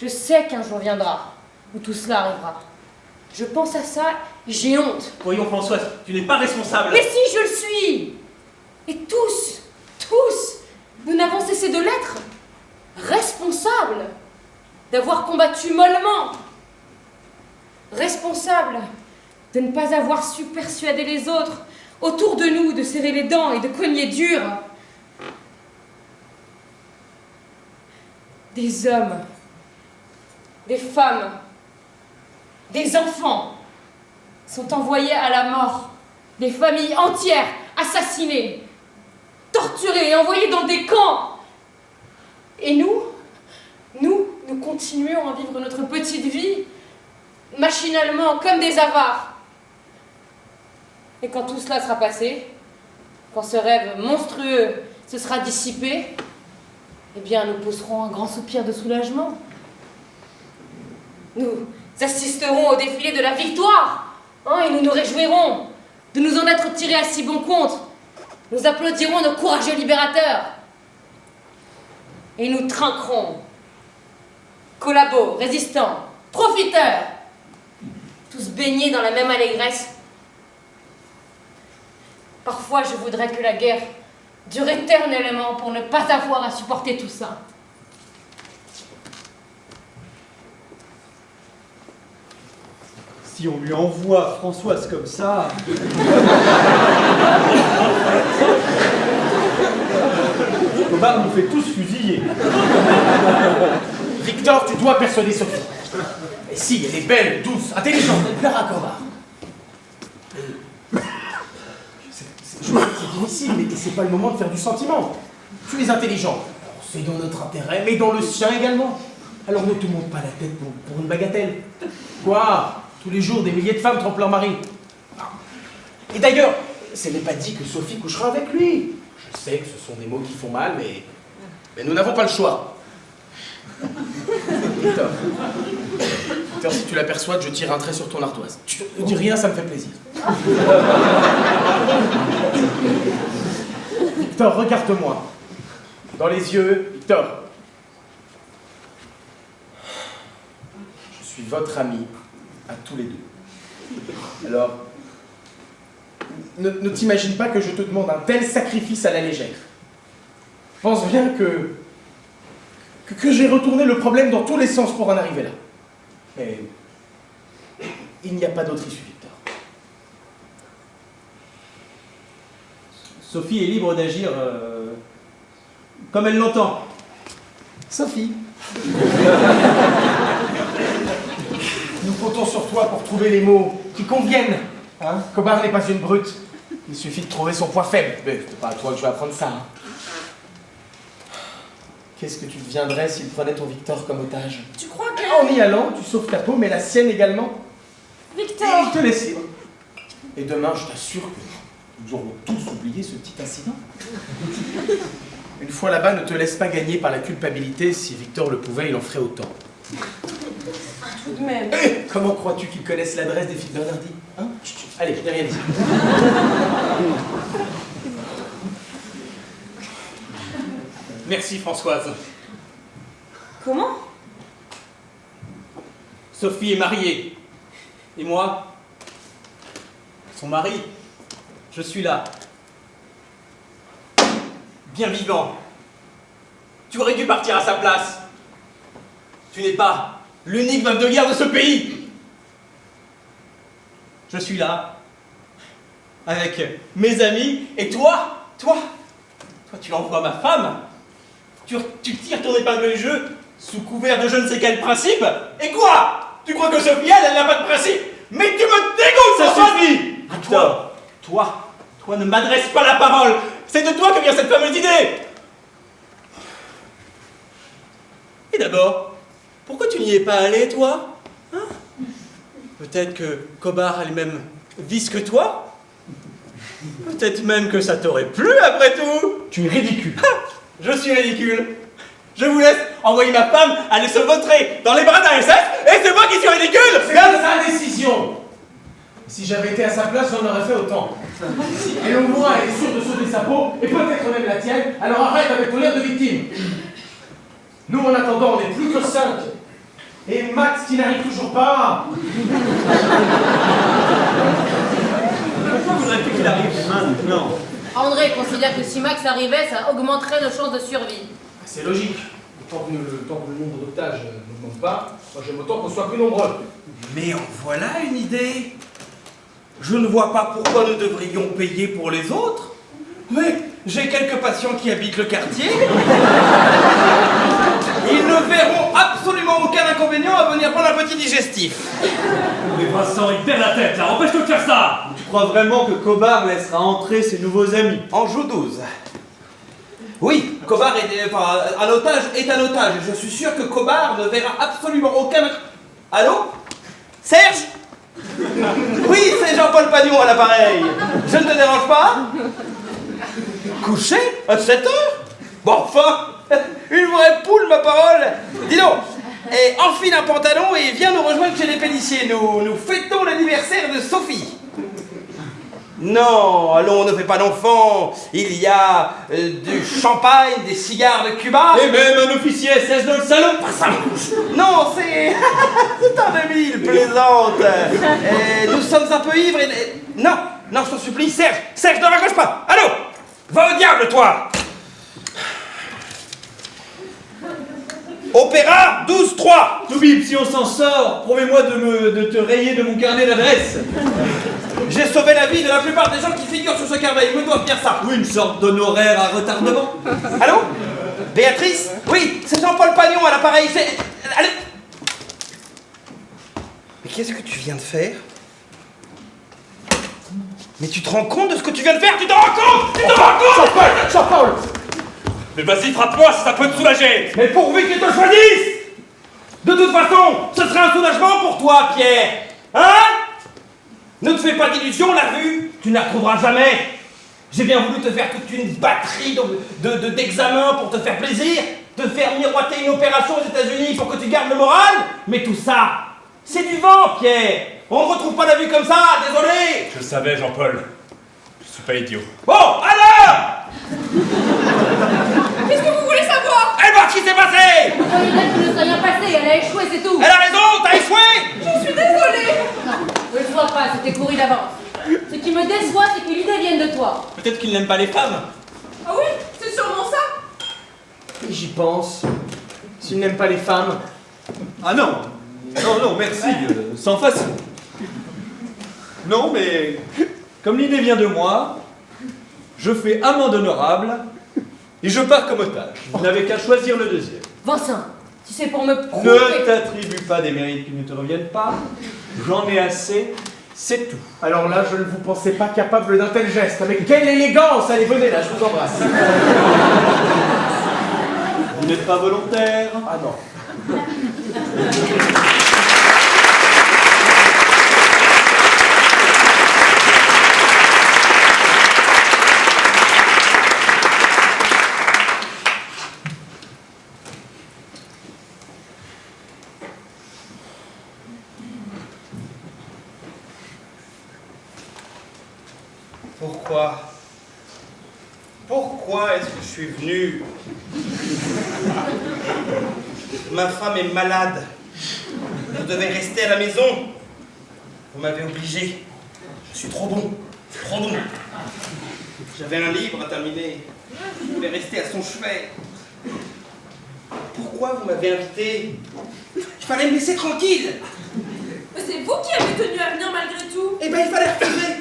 Je sais qu'un jour viendra où tout cela arrivera. Je pense à ça et j'ai honte. Voyons Françoise, tu n'es pas responsable. Mais si, je le suis. Et tous, nous n'avons cessé de l'être. Responsables d'avoir combattu mollement. Responsables de ne pas avoir su persuader les autres autour de nous de serrer les dents et de cogner dur. Des hommes, des femmes, des enfants sont envoyés à la mort. Des familles entières assassinées, torturées et envoyées dans des camps. Et nous continuons à vivre notre petite vie, machinalement, comme des avares. Et quand tout cela sera passé, quand ce rêve monstrueux se sera dissipé, eh bien, nous pousserons un grand soupir de soulagement. Nous assisterons au défilé de la victoire, hein, et nous nous réjouirons de nous en être tirés à si bon compte. Nous applaudirons nos courageux libérateurs. Et nous trinquerons. Collabos, résistants, profiteurs, tous baignés dans la même allégresse. Parfois, je voudrais que la guerre dure éternellement pour ne pas avoir à supporter tout ça. Si on lui envoie Françoise comme ça... Cobard nous fait tous fusiller. Victor, tu dois persuader Sophie. Et si, elle est belle, douce, intelligente, elle plaira à Cobard. C'est difficile, mais c'est pas le moment de faire du sentiment. Tu es intelligent. Alors, c'est dans notre intérêt, mais dans le sien également. Alors ne te monte pas la tête pour une bagatelle. Quoi? Tous les jours, des milliers de femmes trompent leur mari. Et d'ailleurs, ce n'est pas dit que Sophie couchera avec lui. Je sais que ce sont des mots qui font mal, mais nous n'avons pas le choix. Victor. Victor, si tu l'aperçois, je tire un trait sur ton ardoise. Tu ne dis rien, ça me fait plaisir. Victor, regarde-moi. Dans les yeux, Victor. Je suis votre ami. À tous les deux. Alors, ne t'imagine pas que je te demande un tel sacrifice à la légère. Pense bien que j'ai retourné le problème dans tous les sens pour en arriver là. Mais il n'y a pas d'autre issue, Victor. Sophie est libre d'agir comme elle l'entend. Sophie. Nous comptons sur toi pour trouver les mots qui conviennent. Hein? Cobar n'est pas une brute. Il suffit de trouver son point faible. Mais c'est pas à toi que je vais apprendre ça. Hein. Qu'est-ce que tu deviendrais s'il prenait ton Victor comme otage? Tu crois que... En y allant, tu sauves ta peau, mais la sienne également. Victor! Et il te laisse libre. Et demain, je t'assure que nous aurons tous oublié ce petit incident. Une fois là-bas, ne te laisse pas gagner par la culpabilité. Si Victor le pouvait, il en ferait autant. Tout de même. Comment crois-tu qu'ils connaissent l'adresse des filles de Bernardi? Hein? Chut, chut. Allez, viens ici. Merci Françoise. Comment? Sophie est mariée. Et moi, son mari, je suis là. Bien vivant. Tu aurais dû partir à sa place. Tu n'es pas l'unique veuve de guerre de ce pays. Je suis là, avec mes amis, et toi, tu envoies ma femme. Tu tires ton épingle du jeu sous couvert de je ne sais quel principe. Et quoi? Tu crois que Sophie, elle n'a pas de principe? Mais tu me dégoûtes, ça suffit! Toi, ne m'adresse pas la parole. C'est de toi que vient cette fameuse idée. Et d'abord, pourquoi tu n'y es pas allé, toi? Hein? Peut-être que Cobar a le même vice que toi? Peut-être même que ça t'aurait plu, après tout? Tu es ridicule. Je suis ridicule. Je vous laisse envoyer ma femme aller se vautrer dans les bras d'un SS, et c'est moi qui suis ridicule! C'est sa décision. Si j'avais été à sa place, j'en aurais fait autant. Et au moins, elle est sûre de sauver sa peau, et peut-être même la tienne, alors arrête avec ton air de victime. Nous, en attendant, on n'est plus que 5. Et Max qui n'arrive toujours pas. Il faudrait plus qu'il arrive maintenant. André considère que si Max arrivait, ça augmenterait nos chances de survie. C'est logique. Tant que le nombre d'otages n'augmente pas, moi j'aime autant qu'on soit plus nombreux. Mais en voilà une idée. Je ne vois pas pourquoi nous devrions payer pour les autres. Mais j'ai quelques patients qui habitent le quartier. Ils ne verront absolument aucun inconvénient à venir prendre un petit digestif. Mais Vincent, il perd la tête là, empêche-toi de faire ça! Tu crois vraiment que Cobar laissera entrer ses nouveaux amis? En joue 12. Oui, Cobar un otage est un otage. Je suis sûr que Cobar ne verra absolument aucun... Allô? Serge? Oui, c'est Jean-Paul Pagnon à l'appareil. Je ne te dérange pas? Couché? À 7 heures? Bon, enfin, une vraie poule, ma parole. Dis donc, et enfile un pantalon et viens nous rejoindre chez les Pélissiers. Nous fêtons l'anniversaire de Sophie. Non, allons, ne fais pas d'enfant. Il y a du champagne, des cigares de Cuba. Et même un officier SS dans le salon. Non, c'est... c'est un ami, il plaisante. Et nous sommes un peu ivres et... Non, je t'en supplie, Serge, ne raccroche pas. Allô, va au diable, toi. Opéra 12-3. Toubib, si on s'en sort, promets-moi de te rayer de mon carnet d'adresse. J'ai sauvé la vie de la plupart des gens qui figurent sur ce carnet, ils me doivent bien ça. Oui, une sorte d'honoraire à retardement. Allô? Béatrice? Oui, c'est Jean-Paul Pagnon à l'appareil, c'est... Allez. Mais qu'est-ce que tu viens de faire? Mais tu te rends compte de ce que tu viens de faire? Tu t'en rends compte? Jean-Paul! Mais vas-y, frappe-moi si ça peut te soulager! Mais pourvu qu'ils te choisissent! De toute façon, ce sera un soulagement pour toi, Pierre. Hein? Ne te fais pas d'illusions, la vue, tu ne la retrouveras jamais. J'ai bien voulu te faire toute une batterie d'examens pour te faire plaisir, te faire miroiter une opération aux États-Unis pour que tu gardes le moral, mais tout ça, c'est du vent, Pierre. On ne retrouve pas la vie comme ça, désolé. Je le savais, Jean-Paul. Je suis pas idiot. Bon, alors! Qu'est-ce que vous voulez savoir? Eh ben, ce qui s'est passé? Voyez bien qu'il ne s'est rien passé, elle a échoué, c'est tout. Elle a raison, t'as échoué. Je suis désolée. t'es couru d'avance. Ce qui me déçoit, c'est que l'idée vienne de toi. Peut-être qu'il n'aime pas les femmes. Ah oui, c'est sûrement ça. Et j'y pense. S'il n'aime pas les femmes. Ah non, non, merci, sans façon. Non, mais comme l'idée vient de moi, je fais amende honorable et je pars comme otage. Vous n'avez qu'à choisir le deuxième. Vincent, si c'est pour me prouver... Ne t'attribue pas des mérites qui ne te reviennent pas. J'en ai assez, c'est tout. Alors là, je ne vous pensais pas capable d'un tel geste. Avec quelle élégance! Allez, venez là, je vous embrasse. Vous n'êtes pas volontaire? Ah non. Pourquoi est-ce que je suis venu? Ma femme est malade. Je devais rester à la maison. Vous m'avez obligé. Je suis trop bon. Trop bon. J'avais un livre à terminer. Je voulais rester à son chevet. Pourquoi vous m'avez invité? Il fallait me laisser tranquille. Mais c'est vous qui avez tenu à venir malgré tout. Eh ben, il fallait refuser.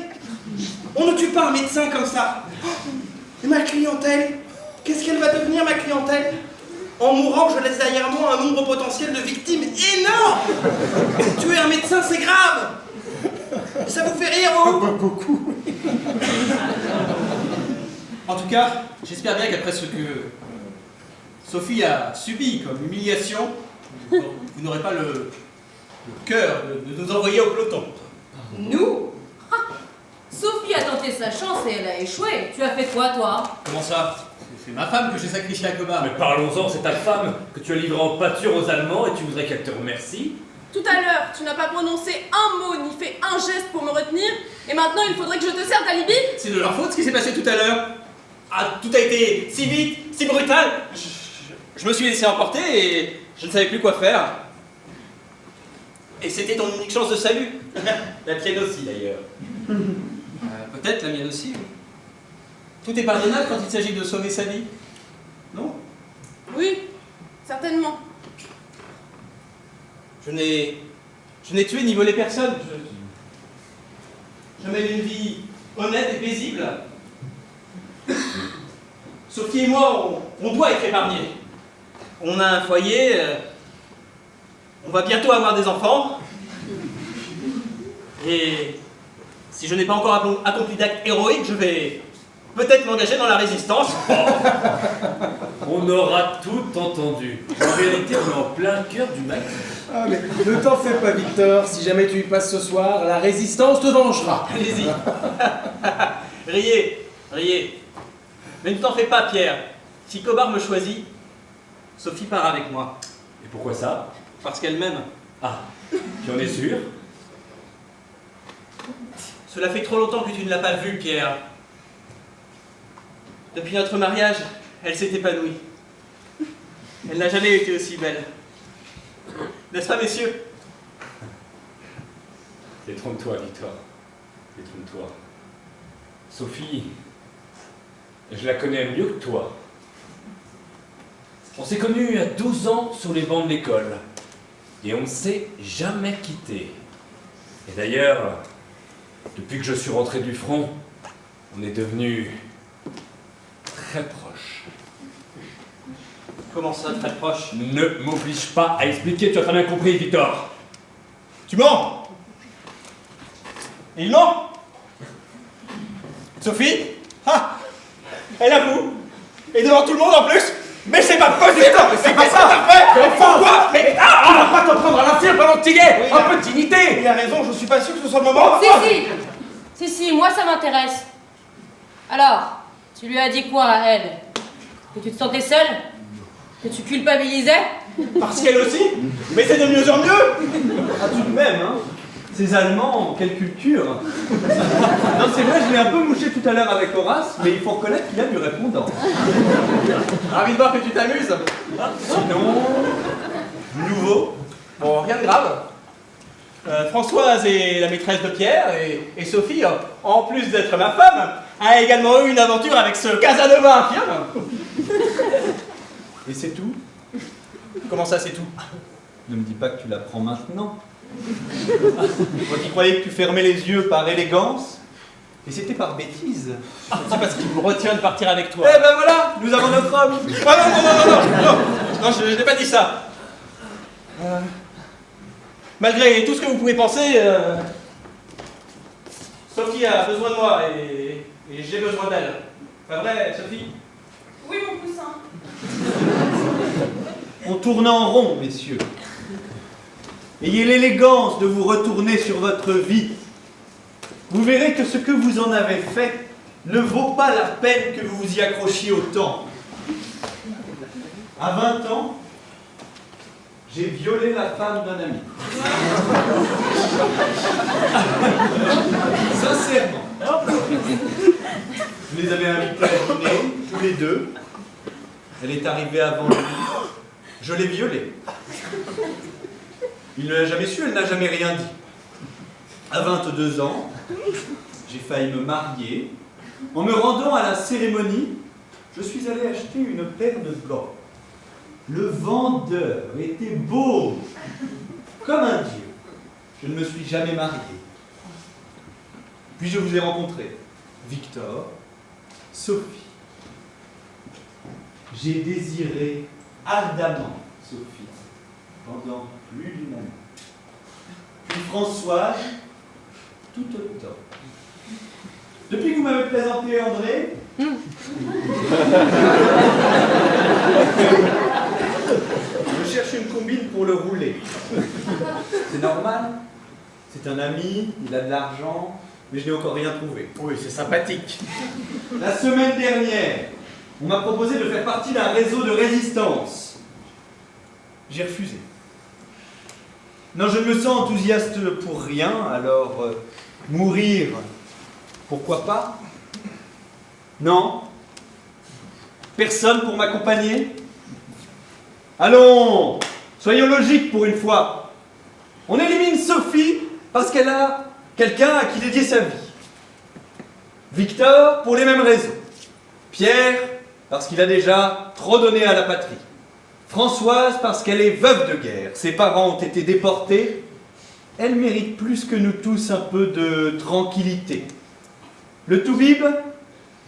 On ne tue pas un médecin comme ça. Et ma clientèle, qu'est-ce qu'elle va devenir, ma clientèle? En mourant, je laisse derrière moi un nombre potentiel de victimes énorme. Tuer un médecin, c'est grave. Ça vous fait rire, vous? Pas beaucoup. En tout cas, j'espère bien qu'après ce que Sophie a subi comme humiliation, vous n'aurez pas le cœur de nous envoyer au peloton. Nous? Sophie a tenté sa chance et elle a échoué. Tu as fait quoi, toi? Comment ça? C'est ma femme que j'ai sacrifiée à Kobar. Mais parlons-en, c'est ta femme que tu as livrée en pâture aux Allemands et tu voudrais qu'elle te remercie? Tout à l'heure, tu n'as pas prononcé un mot ni fait un geste pour me retenir, et maintenant il faudrait que je te serve d'alibi? C'est de leur faute ce qui s'est passé tout à l'heure. Ah, tout a été si vite, si brutal. Je me suis laissé emporter et je ne savais plus quoi faire. Et c'était ton unique chance de salut. La tienne aussi, d'ailleurs. Peut-être la mienne aussi. Oui. Tout est pardonnable quand il s'agit de sauver sa vie. Non? Oui, certainement. Je n'ai tué ni volé personne. Je mène une vie honnête et paisible. Sophie et moi, on doit être épargnés. On a un foyer, on va bientôt avoir des enfants. Et si je n'ai pas encore accompli d'actes héroïques, je vais peut-être m'engager dans la résistance. On aura tout entendu. En réalité, on est en plein cœur du maquis. Ah mais ne t'en fais pas, Victor. Si jamais tu y passes ce soir, la résistance te vengera. Allez-y. Riez, riez. Mais ne t'en fais pas, Pierre. Si Kobar me choisit, Sophie part avec moi. Et pourquoi ça? Parce qu'elle m'aime. Ah, tu en es sûr? Cela fait trop longtemps que tu ne l'as pas vue, Pierre. Depuis notre mariage, elle s'est épanouie. Elle n'a jamais été aussi belle. N'est-ce pas, messieurs? Détrompe-toi, Victor. Détrompe-toi. Sophie, je la connais mieux que toi. On s'est connus à 12 ans sur les bancs de l'école. Et on ne s'est jamais quittés. Et d'ailleurs, depuis que je suis rentré du front, on est devenus très proches. Comment ça, très proche? Ne m'oblige pas à expliquer, tu as très bien compris, Victor. Tu mens! Il ment! Sophie? Ah! Elle avoue! Et devant tout le monde en plus! Mais c'est pas possible! C'est pas ça! Mais pourquoi? Mais On va pas t'en prendre à la fière pendant que tu y es! Oui, Un peu de dignité! Il a raison, je suis pas sûr que ce soit le moment. Si, moi ça m'intéresse. Alors, tu lui as dit quoi à elle? Que tu te sentais seule? Que tu culpabilisais? Parce qu'elle aussi? Mais c'est de mieux en mieux! Ah, tout de même, hein. Ces Allemands, quelle culture. Non, c'est vrai, je l'ai un peu mouché tout à l'heure avec Horace, mais il faut reconnaître qu'il a du répondant. Ravi de voir que tu t'amuses. Sinon, nouveau. Bon, rien de grave. Françoise est la maîtresse de Pierre, et Sophie, en plus d'être ma femme, a également eu une aventure avec ce Casanova infirme. Et c'est tout? Comment ça, c'est tout? Ne me dis pas que tu l'apprends maintenant. Moi qui croyais que tu fermais les yeux par élégance, et c'était par bêtise. C'est parce qu'il me retient de partir avec toi. Eh ben voilà, nous avons notre homme. Ah non, je n'ai pas dit ça. Malgré tout ce que vous pouvez penser, Sophie a besoin de moi et j'ai besoin d'elle. Pas vrai, Sophie? Oui, mon poussin. On tourne en rond, messieurs. Ayez l'élégance de vous retourner sur votre vie. Vous verrez que ce que vous en avez fait ne vaut pas la peine que vous vous y accrochiez autant. À 20 ans, j'ai violé la femme d'un ami. Sincèrement. Je les avais invités à dîner, tous les deux. Elle est arrivée avant lui. Je l'ai violée. Il ne l'a jamais su, elle n'a jamais rien dit. À 22 ans, j'ai failli me marier. En me rendant à la cérémonie, je suis allé acheter une paire de gants. Le vendeur était beau, comme un dieu. Je ne me suis jamais marié. Puis je vous ai rencontré, Victor, Sophie. J'ai désiré ardemment Sophie pendant plus d'une année. Puis Françoise, tout autant. Depuis que vous m'avez présenté André, je cherche une combine pour le rouler. C'est normal. C'est un ami, il a de l'argent, mais je n'ai encore rien trouvé. Oui, c'est sympathique. La semaine dernière, on m'a proposé de faire partie d'un réseau de résistance. J'ai refusé. Non, je ne me sens enthousiaste pour rien, alors mourir, pourquoi pas? Non? Personne pour m'accompagner? Allons, soyons logiques pour une fois. On élimine Sophie parce qu'elle a quelqu'un à qui dédier sa vie. Victor pour les mêmes raisons. Pierre parce qu'il a déjà trop donné à la patrie. Françoise parce qu'elle est veuve de guerre. Ses parents ont été déportés. Elle mérite plus que nous tous un peu de tranquillité. Le Toubib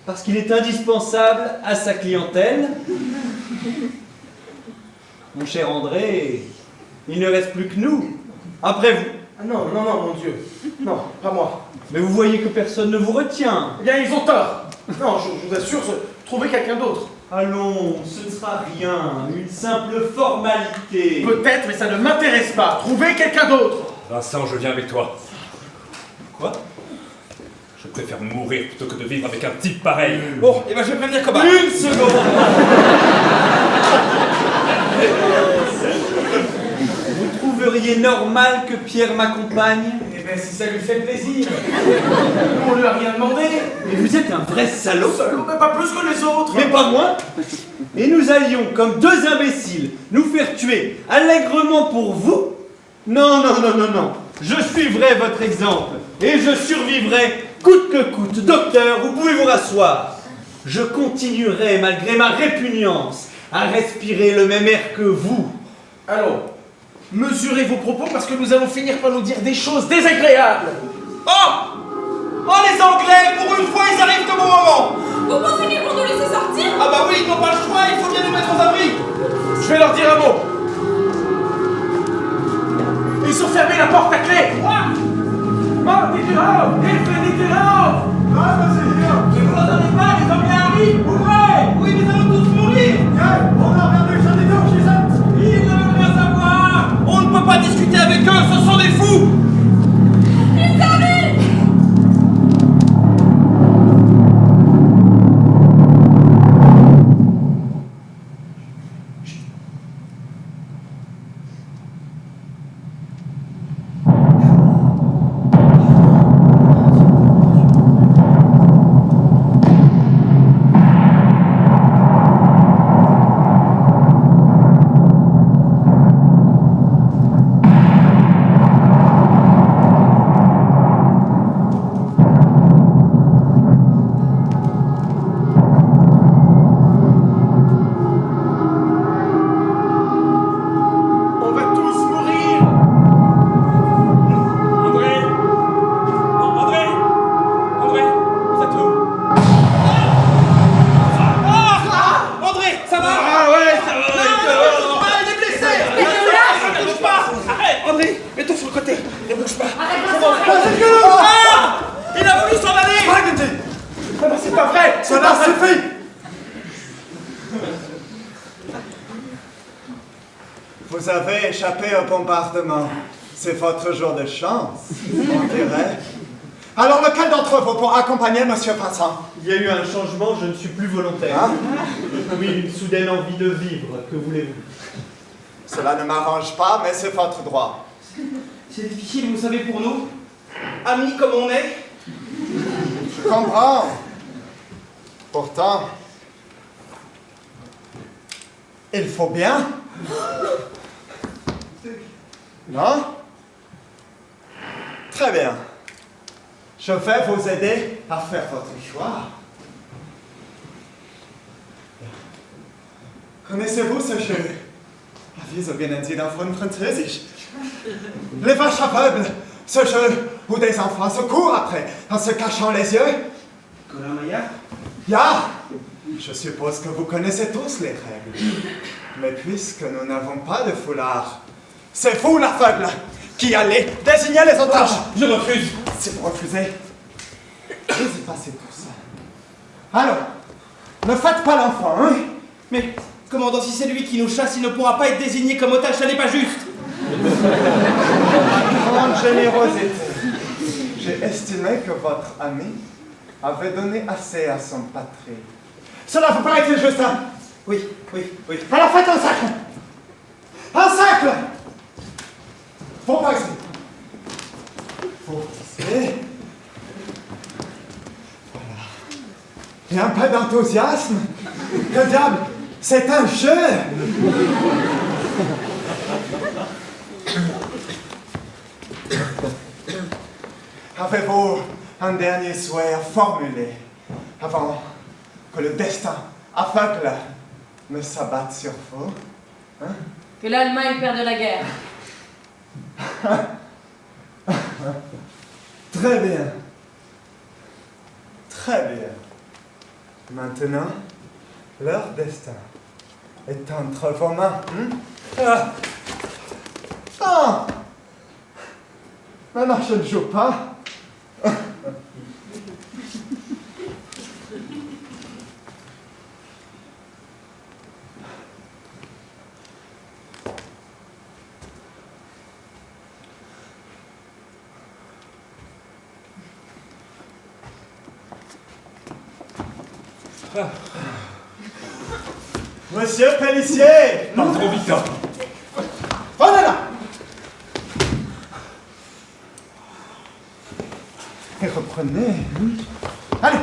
parce qu'il est indispensable à sa clientèle. Mon cher André, il ne reste plus que nous. Après vous. Ah non, non, non, mon Dieu. Non, pas moi. Mais vous voyez que personne ne vous retient. Eh bien, ils ont tort. Non, je vous assure, trouvez quelqu'un d'autre. Allons, ce ne sera rien, une simple formalité. Peut-être, mais ça ne m'intéresse pas. Trouvez quelqu'un d'autre. Vincent, je viens avec toi. Quoi? Je préfère mourir plutôt que de vivre avec un type pareil. Bon, et ben je vais prévenir Coba. Une seconde. Vous trouveriez normal que Pierre m'accompagne? Eh bien, si ça lui fait plaisir. On lui a rien demandé. Mais vous êtes un vrai salaud. Mais pas plus que les autres. Mais pas moins. Et nous allions, comme deux imbéciles, nous faire tuer allègrement pour vous? Non, non, non, non, non. Je suivrai votre exemple. Et je survivrai coûte que coûte. Docteur, vous pouvez vous rasseoir. Je continuerai, malgré ma répugnance, à respirer le même air que vous. Allons, mesurez vos propos parce que nous allons finir par nous dire des choses désagréables. Oh! Oh, les Anglais, pour une fois, ils arrivent au bon moment! Vous pensez qu'ils vont nous laisser sortir? Ah bah oui, ils n'ont pas le choix, il faut bien nous mettre aux abris! Je vais leur dire un mot. Ils ont fermé la porte à clé. Oh, dites-le! Dites-le! Ah, vas-y, ne vous entendez pas, les Anglais arrivent! Ouvrez! Oui, nous allons tous mourir! On a regardé le chat des dents chez ça. Ils ne veulent rien savoir! On ne peut pas discuter avec eux, ce sont des fous! Ils arrivent! Il a voulu s'en aller! Arrêtez! Ah non, c'est pas vrai! Cela suffit! Vous avez échappé au bombardement. C'est votre jour de chance, on dirait. Alors, lequel d'entre vous pour accompagner Monsieur Vincent? Il y a eu un changement, je ne suis plus volontaire. Hein? Oui, une soudaine envie de vivre, que voulez-vous? Cela ne m'arrange pas, mais c'est votre droit. C'est difficile, vous savez, pour nous, amis comme on est. Je comprends. Pourtant, il faut bien. Non? Très bien. Je vais vous aider à faire votre choix. Connaissez-vous ce jeu? Wieso vienen Sie davon Französisch? Les vaches aveugles, ce jeu où des enfants se courent après en se cachant les yeux. Kolamaya? Ya! Je suppose que vous connaissez tous les règles. Mais puisque nous n'avons pas de foulard, c'est vous l'aveugle qui allez désigner les otages. Je refuse. Si vous refusez, laissez passer tout ça. Alors, ne faites pas l'enfant, hein? Mais, commandant, si c'est lui qui nous chasse, il ne pourra pas être désigné comme otage, ça n'est pas juste. Grande générosité. J'ai estimé que votre ami avait donné assez à son patrie. Cela vous paraît juste, hein? Oui. Alors faites un cercle! Un cercle! Faut passer. Faut passer. Voilà. Et un peu d'enthousiasme. Que diable, c'est un jeu! Avez-vous un dernier souhait à formuler avant que le destin aveugle ne s'abatte sur vous? Hein? Que l'Allemagne perde la guerre. Très bien. Très bien. Maintenant, leur destin est entre vos mains. Ah! Maintenant, je ne joue pas. Monsieur Pellissier! Pas trop vite, hein. Voilà! Et reprenez. Allez!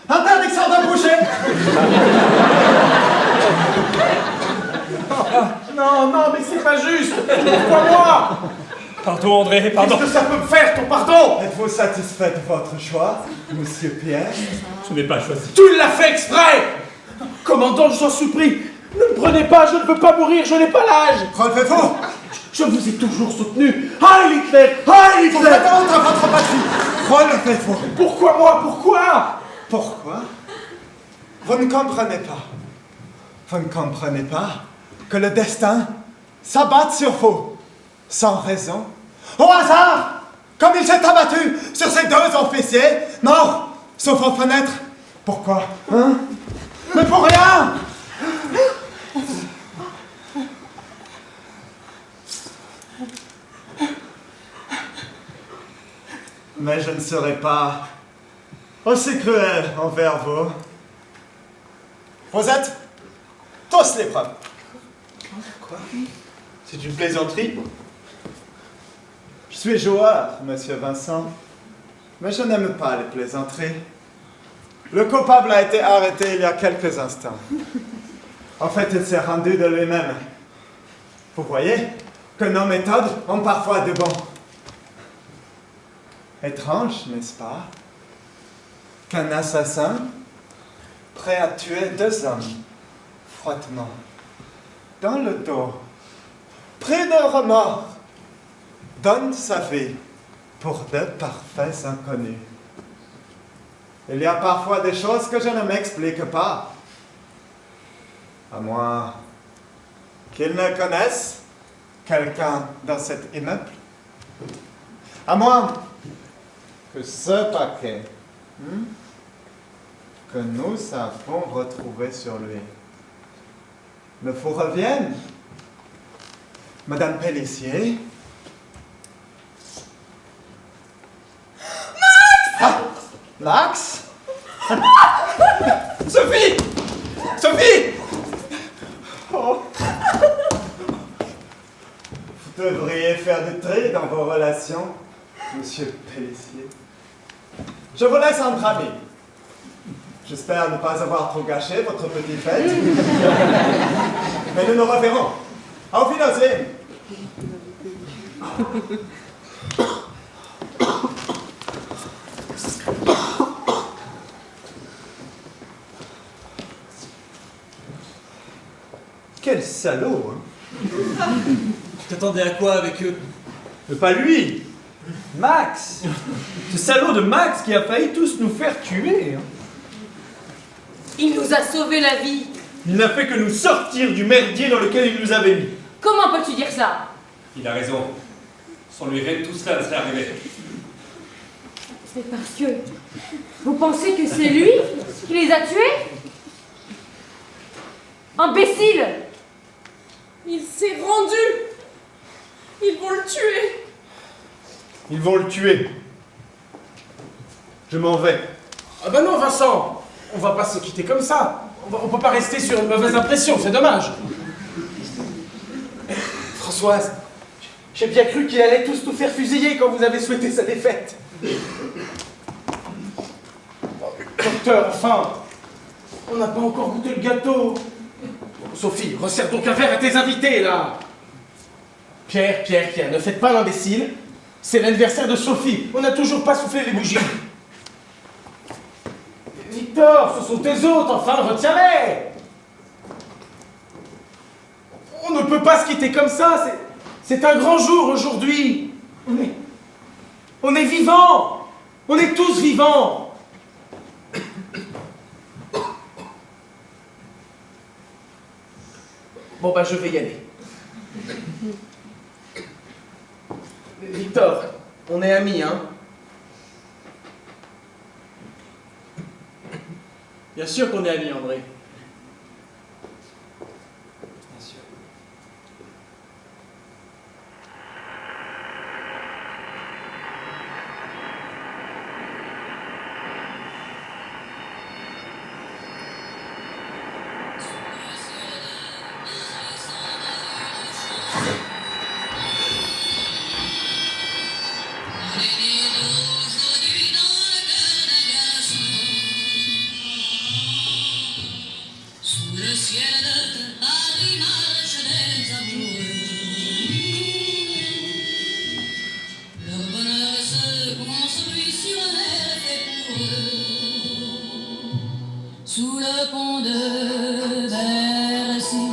Interdiction de bouger! Non, mais c'est pas juste! Pourquoi moi? Pardon, André, pardon. Qu'est-ce que ça peut me faire, ton pardon? Êtes-vous satisfait de votre choix, Monsieur Pierre? Je n'ai pas choisi. Tu l'as fait exprès! Commandant, je vous en supplie, ne me prenez pas, je ne veux pas mourir, je n'ai pas l'âge! Relevez-vous! Je vous ai toujours soutenu! Heil Hitler! Heil Vous Hitler! faites honte à votre patrie! Relevez-vous! Pourquoi moi? Pourquoi? Pourquoi? Vous ne comprenez pas. Vous ne comprenez pas que le destin s'abatte sur vous, sans raison, au hasard, comme il s'est abattu sur ces deux officiers, morts sous vos fenêtres. Pourquoi? Hein? Mais pour rien! Mais je ne serai pas aussi cruel envers vous. Vous êtes tous les preuves. Quoi? C'est une plaisanterie? Je suis joueur, Monsieur Vincent, mais je n'aime pas les plaisanteries. Le coupable a été arrêté il y a quelques instants. En fait, il s'est rendu de lui-même. Vous voyez que nos méthodes ont parfois de bon. Étrange, n'est-ce pas? Qu'un assassin, prêt à tuer deux hommes, froidement, dans le dos, pris de remords, donne sa vie pour deux parfaits inconnus. Il y a parfois des choses que je ne m'explique pas. À moins qu'ils ne connaissent quelqu'un dans cet immeuble. À moins que ce paquet que nous avons retrouvé sur lui ne vous revienne. Madame Pellissier. Max! Sophie! Sophie! Oh. Vous devriez faire du tri dans vos relations, Monsieur Pellissier. Je vous laisse entre amis. J'espère ne pas avoir trop gâché votre petite fête. Mais nous nous reverrons. Auf Wiedersehen! Quel salaud, hein. Tu t'attendais à quoi avec eux? Mais pas lui. Max. Ce salaud de Max qui a failli tous nous faire tuer. Hein. Il nous a sauvé la vie. Il n'a fait que nous sortir du merdier dans lequel il nous avait mis. Comment peux-tu dire ça? Il a raison. Sans lui, rien de tout cela ne serait arrivé. C'est parce que... Vous pensez que c'est lui qui les a tués? Imbécile! Il s'est rendu. Ils vont le tuer. Ils vont le tuer. Je m'en vais. Ah bah non, Vincent, on va pas se quitter comme ça. On peut pas rester sur une mauvaise impression, c'est dommage. Françoise, j'ai bien cru qu'il allait tous nous faire fusiller quand vous avez souhaité sa défaite. Docteur, enfin, on n'a pas encore goûté le gâteau. Sophie, resserre donc un verre à tes invités, là. Pierre, ne faites pas l'imbécile. C'est l'anniversaire de Sophie. On n'a toujours pas soufflé les bougies. Victor, ce sont tes hôtes, enfin, retiens-les. On ne peut pas se quitter comme ça. C'est un grand jour aujourd'hui. On est vivants. On est tous vivants. Bon, bah, je vais y aller. Victor, on est amis, hein? Bien sûr qu'on est amis, André. Bien sûr. Sous le pont de Bercy.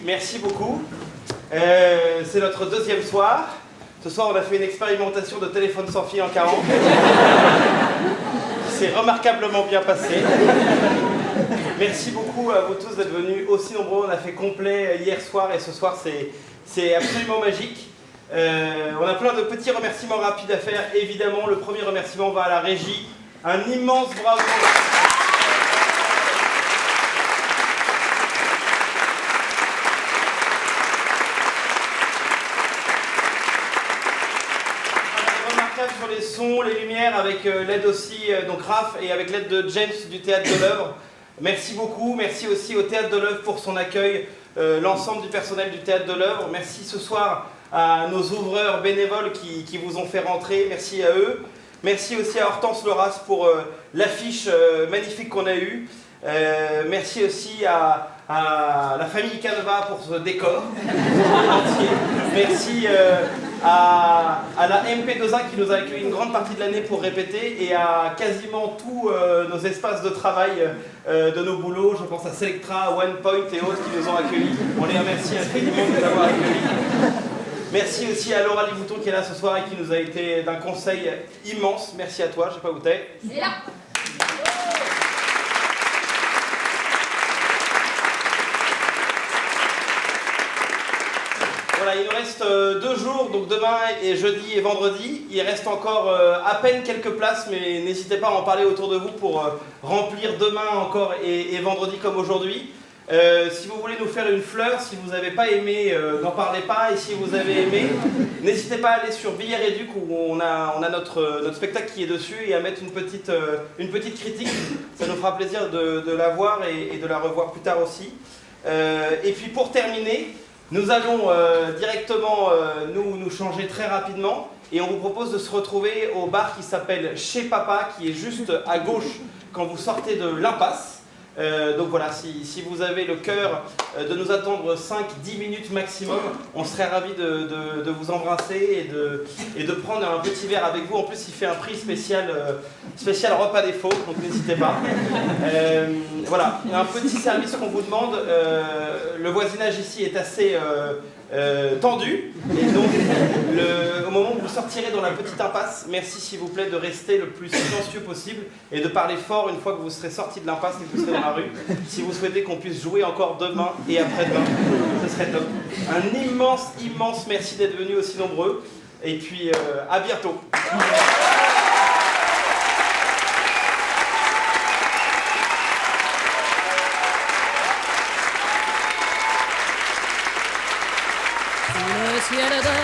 merci beaucoup. C'est notre deuxième soir. Ce soir, on a fait une expérimentation de téléphone sans fil en 40. C'est remarquablement bien passé. Merci beaucoup à vous tous d'être venus aussi nombreux. On a fait complet hier soir et ce soir, c'est absolument magique. On a plein de petits remerciements rapides à faire. Évidemment, le premier remerciement va à la régie. Un immense bravo. Sur les sons, les lumières, avec l'aide aussi, donc Raph, et avec l'aide de James du Théâtre de l'Œuvre. Merci beaucoup, merci aussi au Théâtre de l'Œuvre pour son accueil, l'ensemble du personnel du Théâtre de l'Œuvre. Merci ce soir à nos ouvreurs bénévoles qui vous ont fait rentrer, merci à eux. Merci aussi à Hortense Loras pour l'affiche magnifique qu'on a eue. Merci aussi à la famille Canva pour ce décor entier. Merci à la MP2A qui nous a accueillis une grande partie de l'année pour répéter et à quasiment tous nos espaces de travail de nos boulots. Je pense à Selectra, OnePoint et autres qui nous ont accueillis. On les remercie infiniment de nous avoir accueillis. Merci aussi à Laura Livouton qui est là ce soir et qui nous a été d'un conseil immense. Merci à toi, je sais pas où t'es. C'est là. Voilà, il nous reste 2 jours, donc demain et jeudi et vendredi. Il reste encore à peine quelques places, mais n'hésitez pas à en parler autour de vous pour remplir demain encore et vendredi comme aujourd'hui. Si vous voulez nous faire une fleur, si vous n'avez pas aimé, n'en parlez pas. Et si vous avez aimé, n'hésitez pas à aller sur Billard Éduc où on a notre spectacle qui est dessus et à mettre une petite critique. Ça nous fera plaisir de la voir et de la revoir plus tard aussi. Et puis pour terminer, nous allons directement nous changer très rapidement et on vous propose de se retrouver au bar qui s'appelle Chez Papa, qui est juste à gauche quand vous sortez de l'impasse. Donc voilà, si vous avez le cœur de nous attendre 5-10 minutes maximum, on serait ravis de vous embrasser et de prendre un petit verre avec vous. En plus, il fait un prix spécial repas défaut, donc n'hésitez pas. Voilà, il y a un petit service qu'on vous demande. Le voisinage ici est assez tendu, et donc au moment où vous sortirez dans la petite impasse, merci s'il vous plaît de rester le plus silencieux possible et de parler fort une fois que vous serez sorti de l'impasse et que vous serez dans la rue. Si vous souhaitez qu'on puisse jouer encore demain et après-demain, ce serait top. Un immense merci d'être venus aussi nombreux et puis à bientôt. Sous le ciel de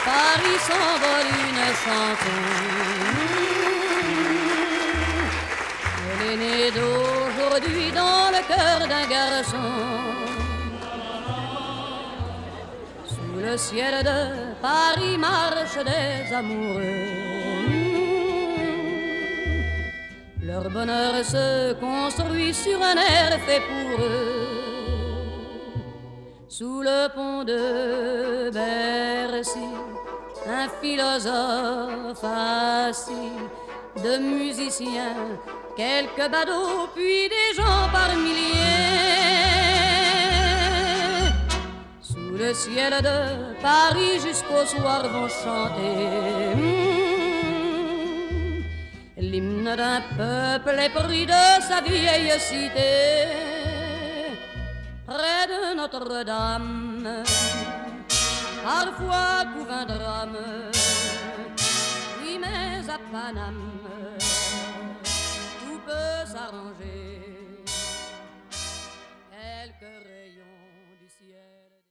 Paris s'envole une chanson. Elle est née d'aujourd'hui dans le cœur d'un garçon. Sous le ciel de Paris marchent des amoureux. Leur bonheur se construit sur un air fait pour eux. Sous le pont de Bercy, un philosophe assis, de musiciens, quelques badauds, puis des gens par milliers. Sous le ciel de Paris jusqu'au soir vont chanter l'hymne d'un peuple épris de sa vieille cité. Près de Notre-Dame, parfois couvre un drame, oui mais à Paname, tout peut s'arranger.